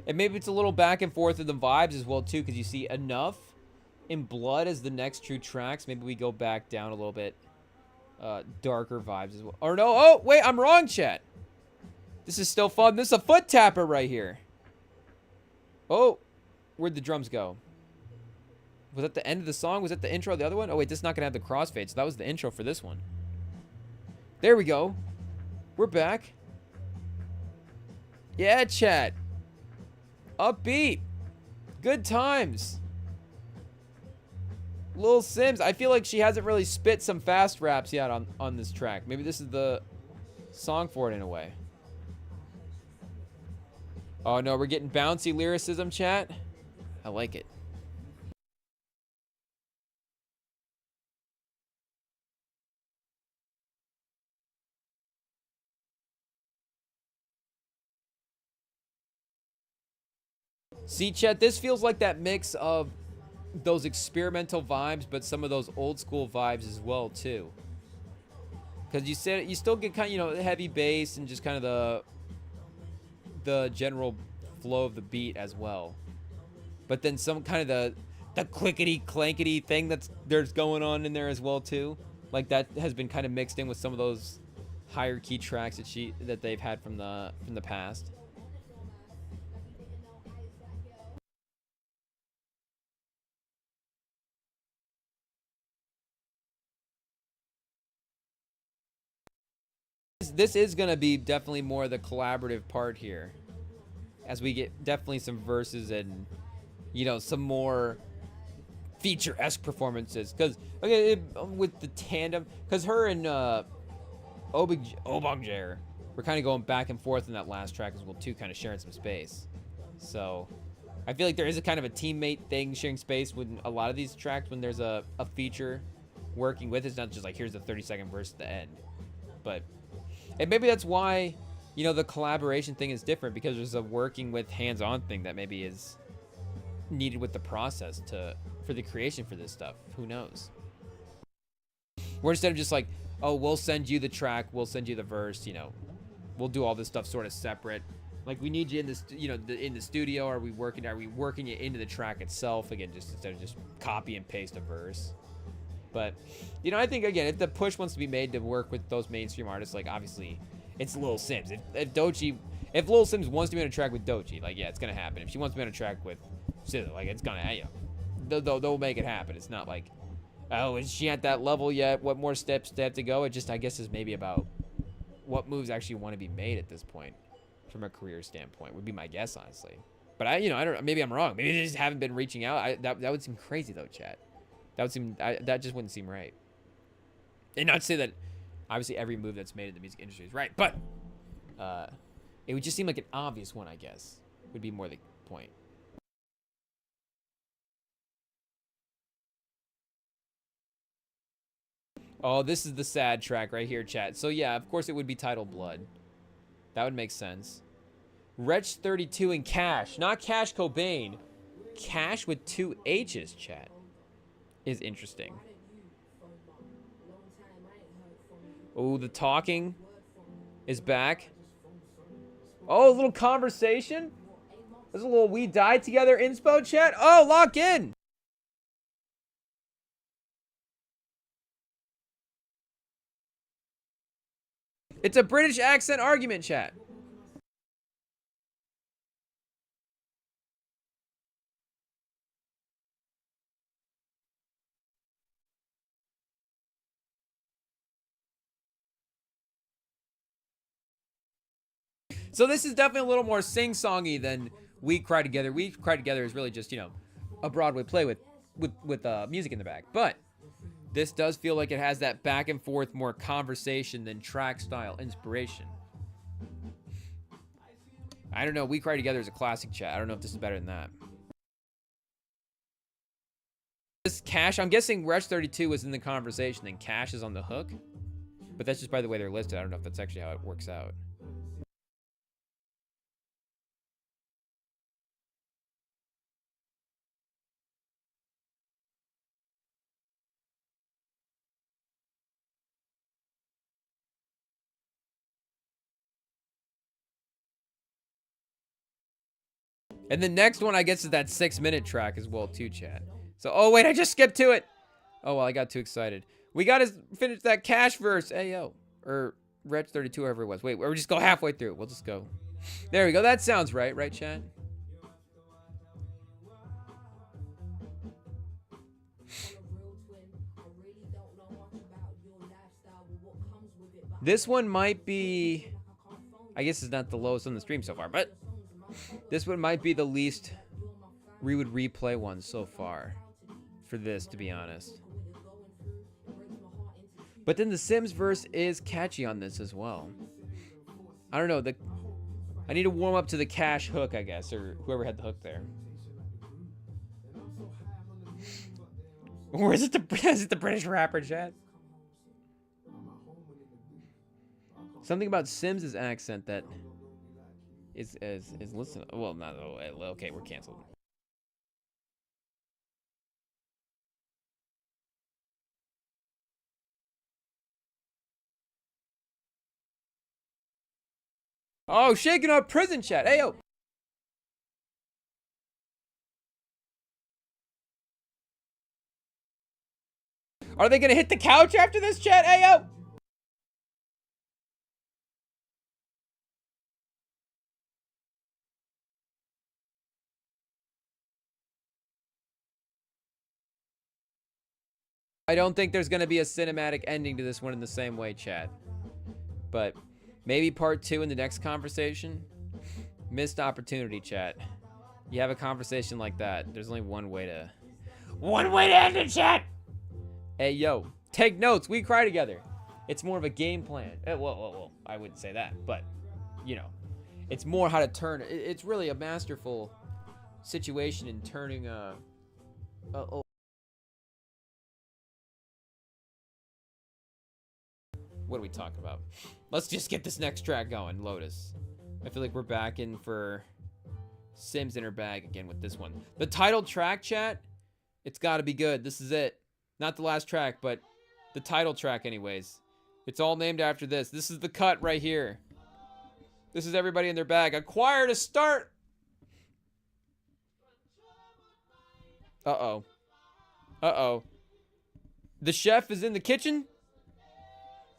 And maybe it's a little back and forth of the vibes as well, too, because you see Enough in Blood as the next true tracks. Maybe we go back down a little bit. Darker vibes as well. Or no, oh, wait, I'm wrong, chat. This is still fun. This is a foot tapper right here. Oh, where'd the drums go? Was that the end of the song? Was that the intro of the other one? Oh, wait, this is not going to have the crossfade, so that was the intro for this one. There we go. We're back. Yeah, chat. Upbeat. Good times. Lil Simz. I feel like she hasn't really spit some fast raps yet on this track. Maybe this is the song for it in a way. Oh, no. We're getting bouncy lyricism, chat. I like it. See, chat, this feels like that mix of those experimental vibes, but some of those old school vibes as well, too. Because you said you still get kind of, you know, heavy bass and just kind of the general flow of the beat as well. But then some kind of the clickety clankety thing there's going on in there as well, too. Like that has been kind of mixed in with some of those higher key tracks that they've had from the past. This is going to be definitely more the collaborative part here, as we get definitely some verses and, you know, some more feature-esque performances. Because, okay, with the tandem, because her and Obangjair were kind of going back and forth in that last track as well, too, kind of sharing some space. So, I feel like there is a kind of a teammate thing sharing space with a lot of these tracks when there's a feature working with. It's not just like, here's the 30-second verse at the end. But, and maybe that's why, you know, the collaboration thing is different, because there's a working with hands-on thing that maybe is needed with the process for the creation for this stuff. Who knows? Where instead of just like, oh, we'll send you the track, we'll send you the verse, you know, we'll do all this stuff sort of separate. Like, we need you in this, you know, in the studio. Are we working you into the track itself again, just instead of just copy and paste a verse? But, you know, I think again, if the push wants to be made to work with those mainstream artists, like obviously, it's Lil Simz. If Lil Simz wants to be on a track with Doechii, like yeah, it's gonna happen. If she wants to be on a track with SZA, like it's gonna, you know, they'll make it happen. It's not like, oh, is she at that level yet? What more steps they have to go? It just, I guess, is maybe about what moves actually want to be made at this point. From a career standpoint, would be my guess, honestly. But I don't. Maybe I'm wrong. Maybe they just haven't been reaching out. That would seem crazy though, chat. That would seem. That just wouldn't seem right. And not to say that, obviously, every move that's made in the music industry is right, but it would just seem like an obvious one. I guess would be more the point. Oh, this is the sad track right here, chat. So yeah, of course it would be titled Blood. That would make sense. Wretch 32 and Cash. Not Cash Cobain. Cash with 2 H's, chat. Is interesting. Oh, the talking is back. Oh, a little conversation. There's a little we died together inspo, chat. Oh, lock in. It's a British accent argument, chat. So this is definitely a little more sing-songy than We Cry Together. We Cry Together is really just, you know, a Broadway play with music in the back. But this does feel like it has that back and forth, more conversation than track style inspiration. I don't know. We Cry Together is a classic, chat. I don't know if this is better than that. This Cash, I'm guessing Wretch 32 was in the conversation and Cash is on the hook. But that's just by the way they're listed. I don't know if that's actually how it works out. And the next one, I guess, is that 6-minute track as well, too, chat. So, oh, wait, I just skipped to it. Oh, well, I got too excited. We got to finish that Cash verse. Hey, yo. Or Wretch 32, whoever it was. Wait, we'll just go halfway through. We'll just go. There we go. That sounds right. Right, chat? This one might be... I guess it's not the lowest on the stream so far, but... This one might be the least we would replay one so far for this, to be honest. But then the Simz verse is catchy on this as well. I don't know. I need to warm up to the Cash hook, I guess, or whoever had the hook there. Or is it the British rapper, chat? Something about Simz' accent that is listen. Well, not okay. We're canceled. Oh, shaking up prison chat. Hey yo. Are they gonna hit the couch after this chat? Hey yo. I don't think there's going to be a cinematic ending to this one in the same way, chat. But maybe part 2 in the next conversation. Missed opportunity, chat. You have a conversation like that. There's only one way to end it, chat. Hey, yo. Take notes. We cry together. It's more of a game plan. Well, I wouldn't say that. But, you know. It's more how to turn it. It's really a masterful situation in turning what are we talking about? Let's just get this next track going, Lotus. I feel like we're back in for Simz in her bag again with this one. The title track, chat, it's got to be good. This is it. Not the last track, but the title track anyways. It's all named after this. This is the cut right here. This is everybody in their bag. A choir to start. Uh-oh. Uh-oh. The chef is in the kitchen?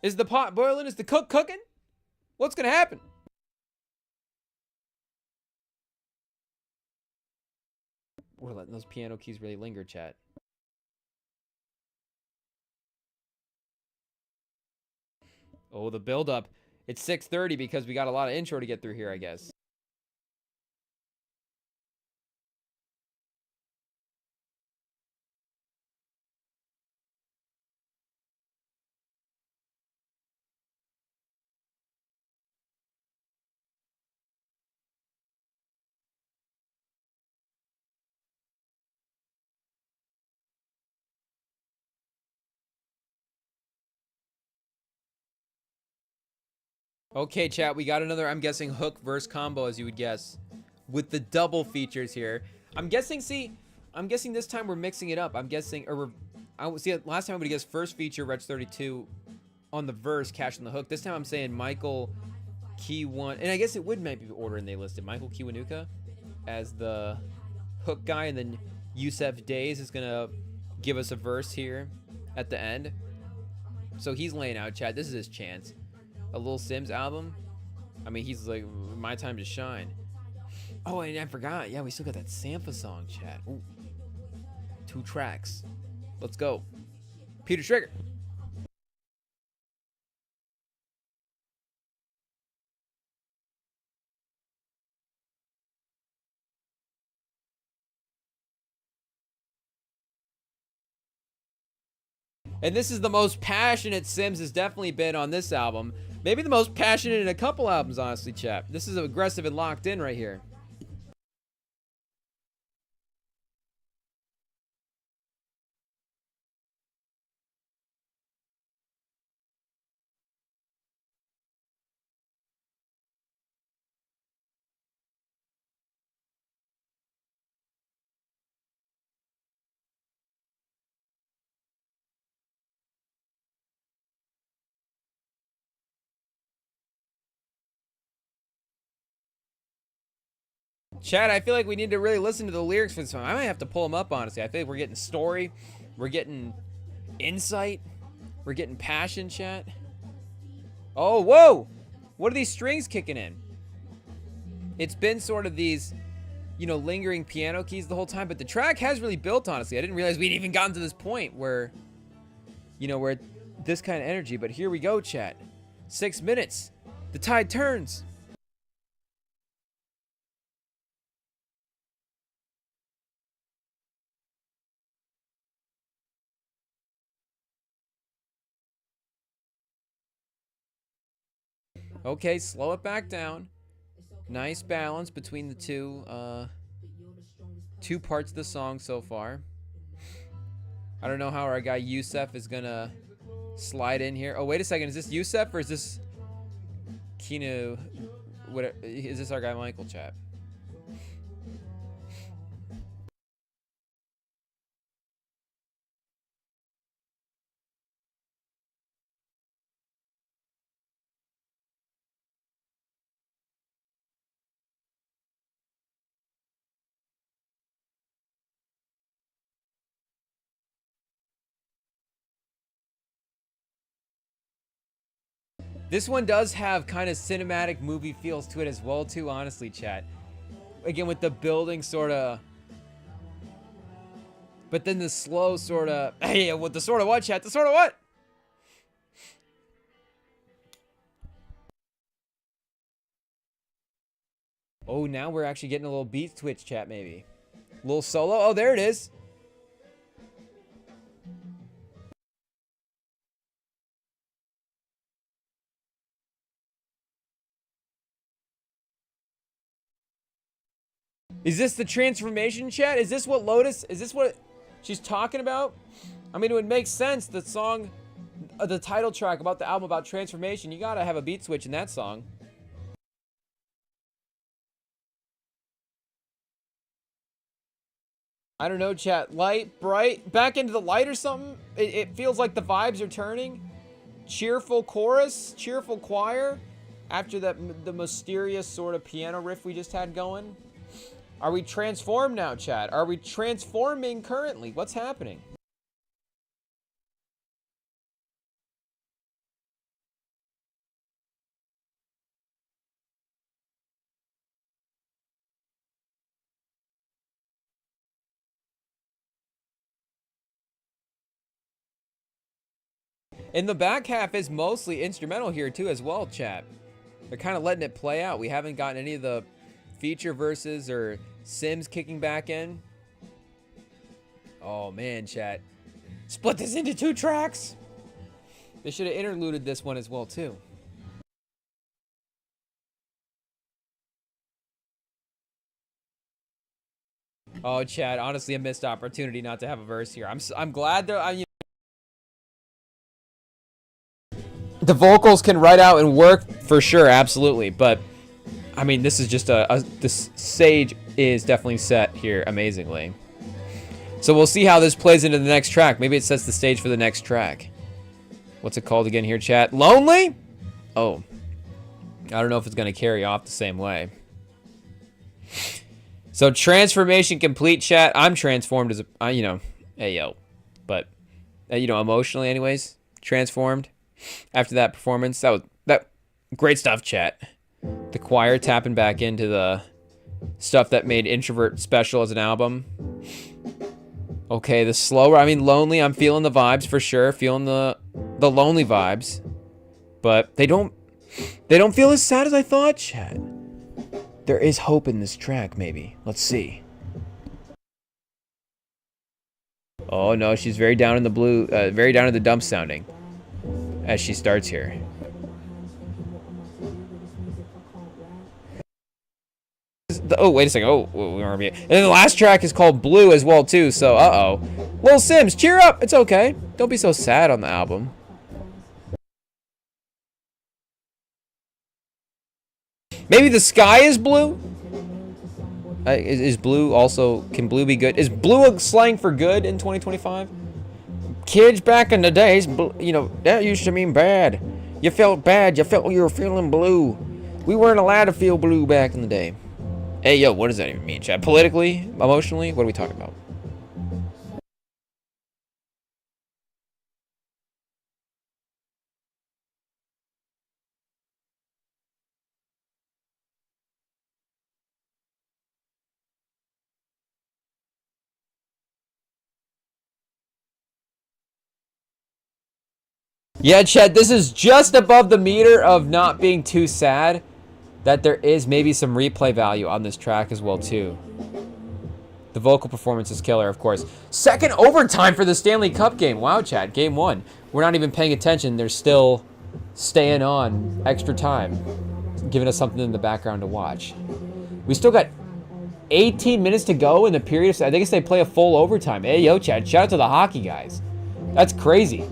Is the pot boiling? Is the cook cooking? What's gonna happen? We're letting those piano keys really linger, chat. Oh, the build-up. It's 6:30 because we got a lot of intro to get through here, I guess. Okay, chat, we got another, I'm guessing, hook verse combo, as you would guess, with the double features here. I'm guessing this time we're mixing it up. I'm guessing, or last time I would guess first feature, Reg 32 on the verse, Cash on the hook. This time I'm saying Michael Kiwan, and I guess it would maybe be ordering they listed. Michael Kiwanuka as the hook guy, and then Yusef Days is gonna give us a verse here at the end. So he's laying out, chat. This is his chance. A little Simz album. I mean, he's like, my time to shine. Oh, and I forgot. Yeah, we still got that Sampha song, chat. Ooh. 2 tracks. Let's go. Peter Trigger. And this is the most passionate Simz has definitely been on this album. Maybe the most passionate in a couple albums, honestly, chap. This is aggressive and locked in right here. Chad, I feel like we need to really listen to the lyrics for this one. I might have to pull them up, honestly. I feel like we're getting story. We're getting insight. We're getting passion, chat. Oh, whoa! What are these strings kicking in? It's been sort of these, you know, lingering piano keys the whole time, but the track has really built, honestly. I didn't realize we'd even gotten to this point where, you know, we're this kind of energy, but here we go, chat. 6 minutes. The tide turns. Okay, slow it back down. Nice balance between the two parts of the song so far. I don't know how our guy Yusef is gonna slide in here. Oh, wait a second. Is this Yusef or is this Kinu? What is this? Our guy Michael, chat? This one does have kind of cinematic movie feels to it as well, too, honestly, chat. Again, with the building sort of, but then the slow sort of, hey, with the sort of what, chat? The sort of what? Oh, now we're actually getting a little beat twitch, chat, maybe. A little solo. Oh, there it is. Is this the transformation, chat? Is this what Lotus, is this what she's talking about? I mean, it would make sense. The song, the title track about the album about transformation, you gotta have a beat switch in that song. I don't know, chat. Light, bright, back into the light or something? It feels like the vibes are turning. Cheerful chorus, cheerful choir. After the mysterious sort of piano riff we just had going. Are we transformed now, chat? Are we transforming currently? What's happening? And the back half is mostly instrumental here too as well, chat. They're kind of letting it play out. We haven't gotten any of the feature verses or Simz kicking back in. Oh man, chat. Split this into 2 tracks. They should have interluded this one as well too. Oh, chat, honestly a missed opportunity not to have a verse here. I'm glad they're the vocals can write out and work for sure, absolutely, but I mean, this is just this stage is definitely set here amazingly. So we'll see how this plays into the next track. Maybe it sets the stage for the next track. What's it called again here, chat? Lonely? Oh. I don't know if it's going to carry off the same way. So transformation complete, chat. I'm transformed as a, you know, hey, yo. But, you know, emotionally anyways, transformed after that performance. That great stuff, chat. The choir tapping back into the stuff that made Introvert special as an album. Okay, the slower, I mean, Lonely, I'm feeling the vibes for sure. Feeling the lonely vibes. But they don't feel as sad as I thought, chat. There is hope in this track, maybe. Let's see. Oh no, she's very down in the blue, very down in the dumps sounding as she starts here. Oh, wait a second. Oh, and then the last track is called Blue as well too. So, Lil Simz, cheer up. It's okay. Don't be so sad on the album. Maybe the sky is blue. Is blue also? Can blue be good? Is blue a slang for good in 2025? Kids back in the days, you know, that used to mean bad. You felt bad. You felt you were feeling blue. We weren't allowed to feel blue back in the day. Hey, yo, what does that even mean, chat? Politically? Emotionally? What are we talking about? Yeah, chat, this is just above the meter of not being too sad. That there is maybe some replay value on this track as well, too. The vocal performance is killer, of course. Second overtime for the Stanley Cup game. Wow, chat, game 1. We're not even paying attention. They're still staying on extra time, giving us something in the background to watch. We still got 18 minutes to go in the period. I guess they play a full overtime. Hey, yo, chat, shout out to the hockey guys. That's crazy.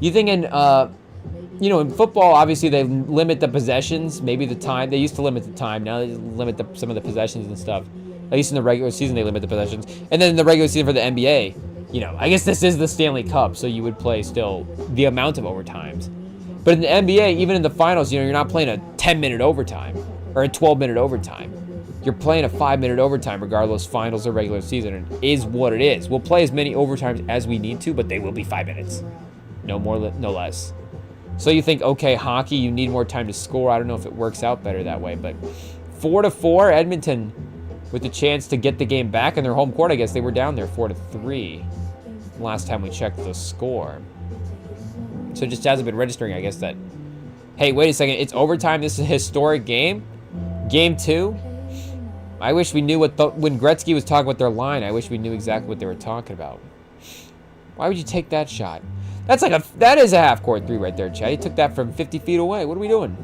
You think in, you know, in football, obviously they limit the possessions, maybe the time. They used to limit the time. Now they limit some of the possessions and stuff. At least in the regular season, they limit the possessions. And then in the regular season for the NBA, you know, I guess this is the Stanley Cup, so you would play still the amount of overtimes. But in the NBA, even in the finals, you know, you're not playing a 10-minute overtime or a 12-minute overtime. You're playing a 5-minute overtime regardless, finals or regular season. It is what it is. We'll play as many overtimes as we need to, but they will be 5 minutes. No more, no less. So you think, okay, hockey, you need more time to score. I don't know if it works out better that way, but 4-4, Edmonton with the chance to get the game back in their home court. I guess they were down there 4-3 last time we checked the score. So it just hasn't been registering, I guess, that, hey, wait a second, it's overtime. This is a historic game. Game 2. I wish we knew what when Gretzky was talking about their line, I wish we knew exactly what they were talking about. Why would you take that shot? That is a half-court 3 right there, Chad. He took that from 50 feet away. What are we doing?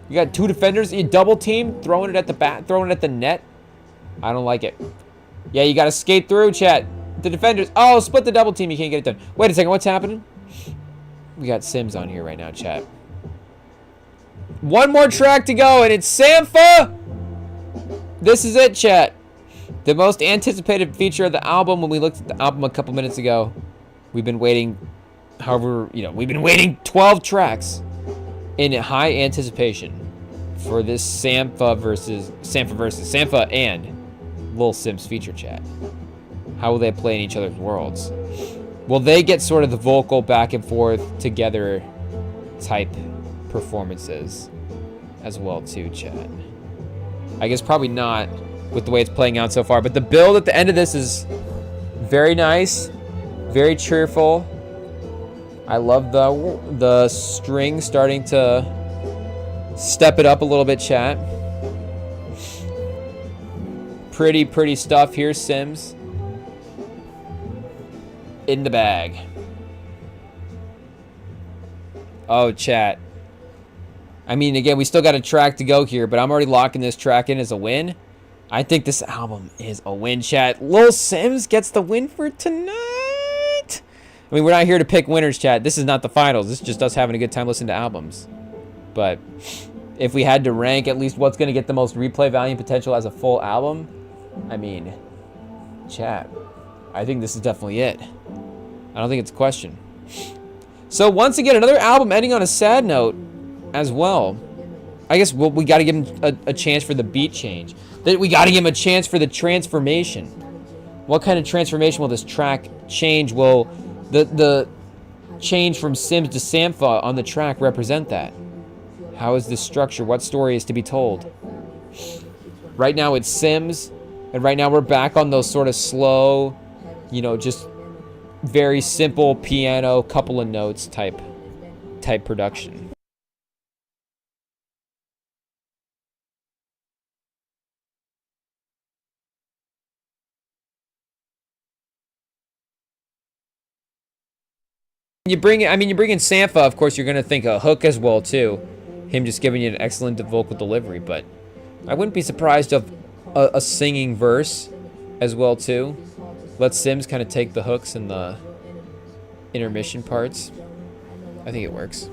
You got 2 defenders, you double team, throwing it at the net. I don't like it. Yeah, you gotta skate through, chat. The defenders. Oh, split the double team. You can't get it done. Wait a second. What's happening? We got Simz on here right now, chat. One more track to go, and it's Sampha. This is it, chat. The most anticipated feature of the album. When we looked at the album a couple minutes ago, we've been waiting. However, we've been waiting 12 tracks in high anticipation for this Sampha and Lil Simz feature, chat. How will they play in each other's worlds? Will they get sort of the vocal back and forth together type performances as well too, chat? I guess probably not with the way it's playing out so far, but the build at the end of this is very nice, very cheerful. I love the string starting to step it up a little bit, chat. Pretty stuff here, Simz. In the bag. Oh, chat. I mean, again, we still got a track to go here, but I'm already locking this track in as a win. I think this album is a win, chat. Lil Simz gets the win for tonight. I mean, we're not here to pick winners, chat. This is not the finals. This is just us having a good time listening to albums. But if we had to rank at least what's going to get the most replay value and potential as a full album, I mean, chat, I think this is definitely it. I don't think it's a question. So once again, another album ending on a sad note as well. I guess we got to give him a chance for the beat change. We got to give him a chance for the transformation. What kind of transformation will this track change? Will the change from Simz to Sampha on the track represent that? How is this structure? What story is to be told? Right now it's Simz, and right now we're back on those sort of slow, just very simple piano, couple of notes type production. You bring in Sampha, of course, you're gonna think a hook as well too. Him just giving you an excellent vocal delivery, but I wouldn't be surprised of a singing verse as well too. Let Simz kind of take the hooks and the intermission parts. I think it works.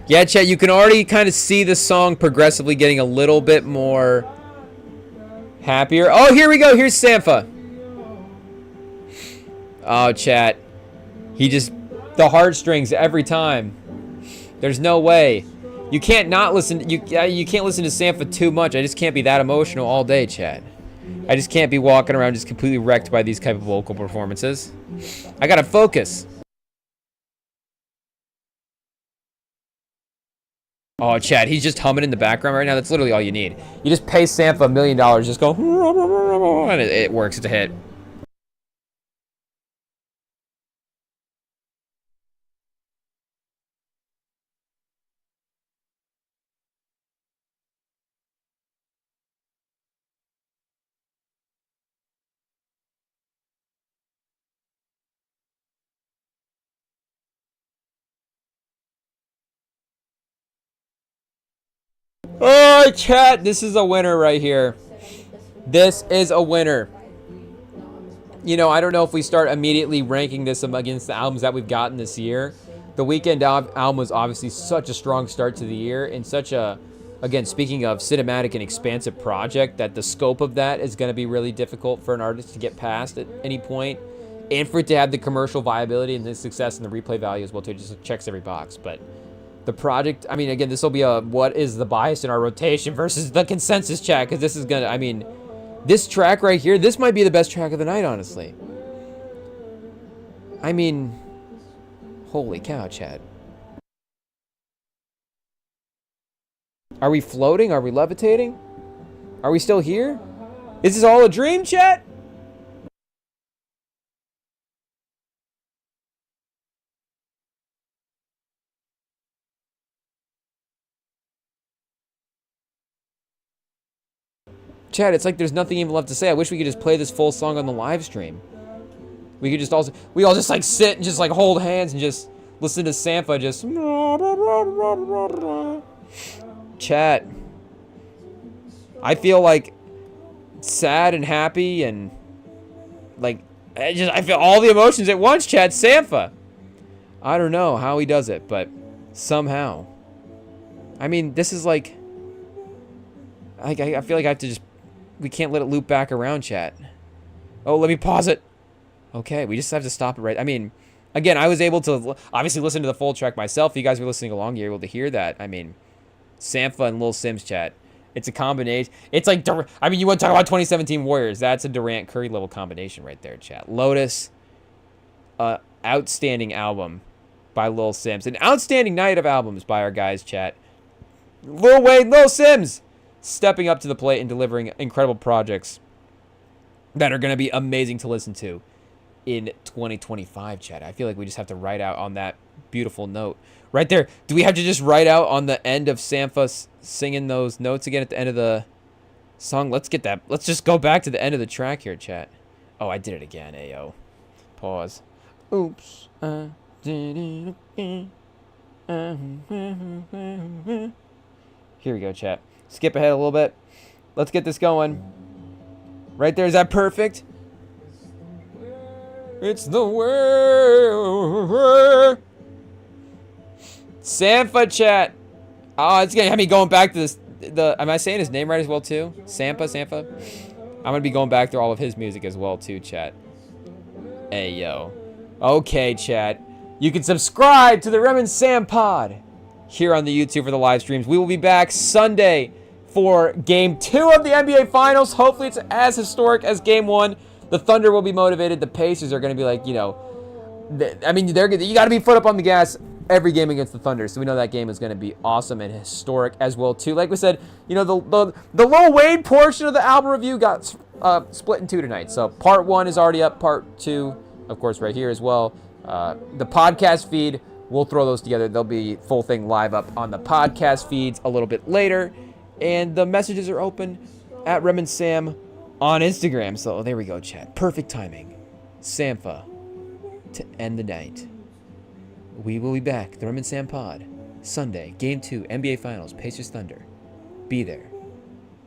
Yeah, chat, you can already kind of see the song progressively getting a little bit more happier. Oh, here we go. Here's Sampha. Oh, chat. The heartstrings every time. There's no way. You can't not listen. You can't listen to Sampha too much. I just can't be that emotional all day, chat. I just can't be walking around just completely wrecked by these type of vocal performances. I gotta focus. Oh, chat, he's just humming in the background right now. That's literally all you need. You just pay Sampha $1 million, just go, and it works. It's a hit. Oh, chat, this is a winner right here. This is a winner. I don't know if we start immediately ranking this against the albums that we've gotten this year. The Weeknd album was obviously such a strong start to the year and such a, again, speaking of cinematic and expansive project, that the scope of that is going to be really difficult for an artist to get past at any point, and for it to have the commercial viability and the success and the replay value as well too. It just checks every box. But the project, I mean, again, this will be a what is the bias in our rotation versus the consensus chat, because this is gonna, I mean, this track right here, this might be the best track of the night, honestly. I mean, holy cow, chat. Are we floating? Are we levitating? Are we still here? Is this all a dream, chat? Chad, it's like there's nothing even left to say. I wish we could just play this full song on the live stream. We could just also, we all just like sit and just like hold hands and just listen to Sampha just. Chat. I feel like sad and happy and like I feel all the emotions at once, Chad. Sampha. I don't know how he does it, but somehow. I mean, this is like I feel like I have to just, we can't let it loop back around, chat. Oh, let me pause it. Okay, we just have to stop it right. I mean, again, I was able to obviously listen to the full track myself. If you guys were listening along, you're able to hear that. I mean, Sampha and Lil Simz, chat. It's a combination. It's like, I mean, you want to talk about 2017 Warriors. That's a Durant Curry level combination right there, chat. Lotus, outstanding album by Lil Simz. An outstanding night of albums by our guys, chat. Lil Wayne, Lil Simz, stepping up to the plate and delivering incredible projects that are going to be amazing to listen to in 2025, chat. I feel like we just have to write out on that beautiful note. Right there. Do we have to just write out on the end of Sampha singing those notes again at the end of the song? Let's get that. Let's just go back to the end of the track here, chat. Oh, I did it again, ayo. Pause. Oops. Did it again. Here we go, chat. Skip ahead a little bit. Let's get this going. Right there. Is that perfect? It's the world. Sampha, chat. Oh, it's gonna have me going back to this. Am I saying his name right as well too? Sampha. I'm gonna be going back through all of his music as well too, chat. Hey yo. Okay, chat. You can subscribe to the Rem and Sam Pod here on the YouTube for the live streams. We will be back Sunday for Game 2 of the NBA Finals. Hopefully, it's as historic as Game 1. The Thunder will be motivated. The Pacers are going to be like, you know, I mean, you got to be foot up on the gas every game against the Thunder. So we know that game is going to be awesome and historic as well, too. Like we said, you know, the Lil Wayne portion of the album review got split in two tonight. So part 1 is already up. Part 2, of course, right here as well. The podcast feed, we'll throw those together. There'll be full thing live up on the podcast feeds a little bit later. And the messages are open at Rem and Sam on Instagram. So there we go, chat. Perfect timing. Sampha to end the night. We will be back. The Rem and Sam Pod. Sunday, Game 2, NBA Finals, Pacers Thunder. Be there.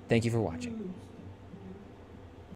Thank you for watching.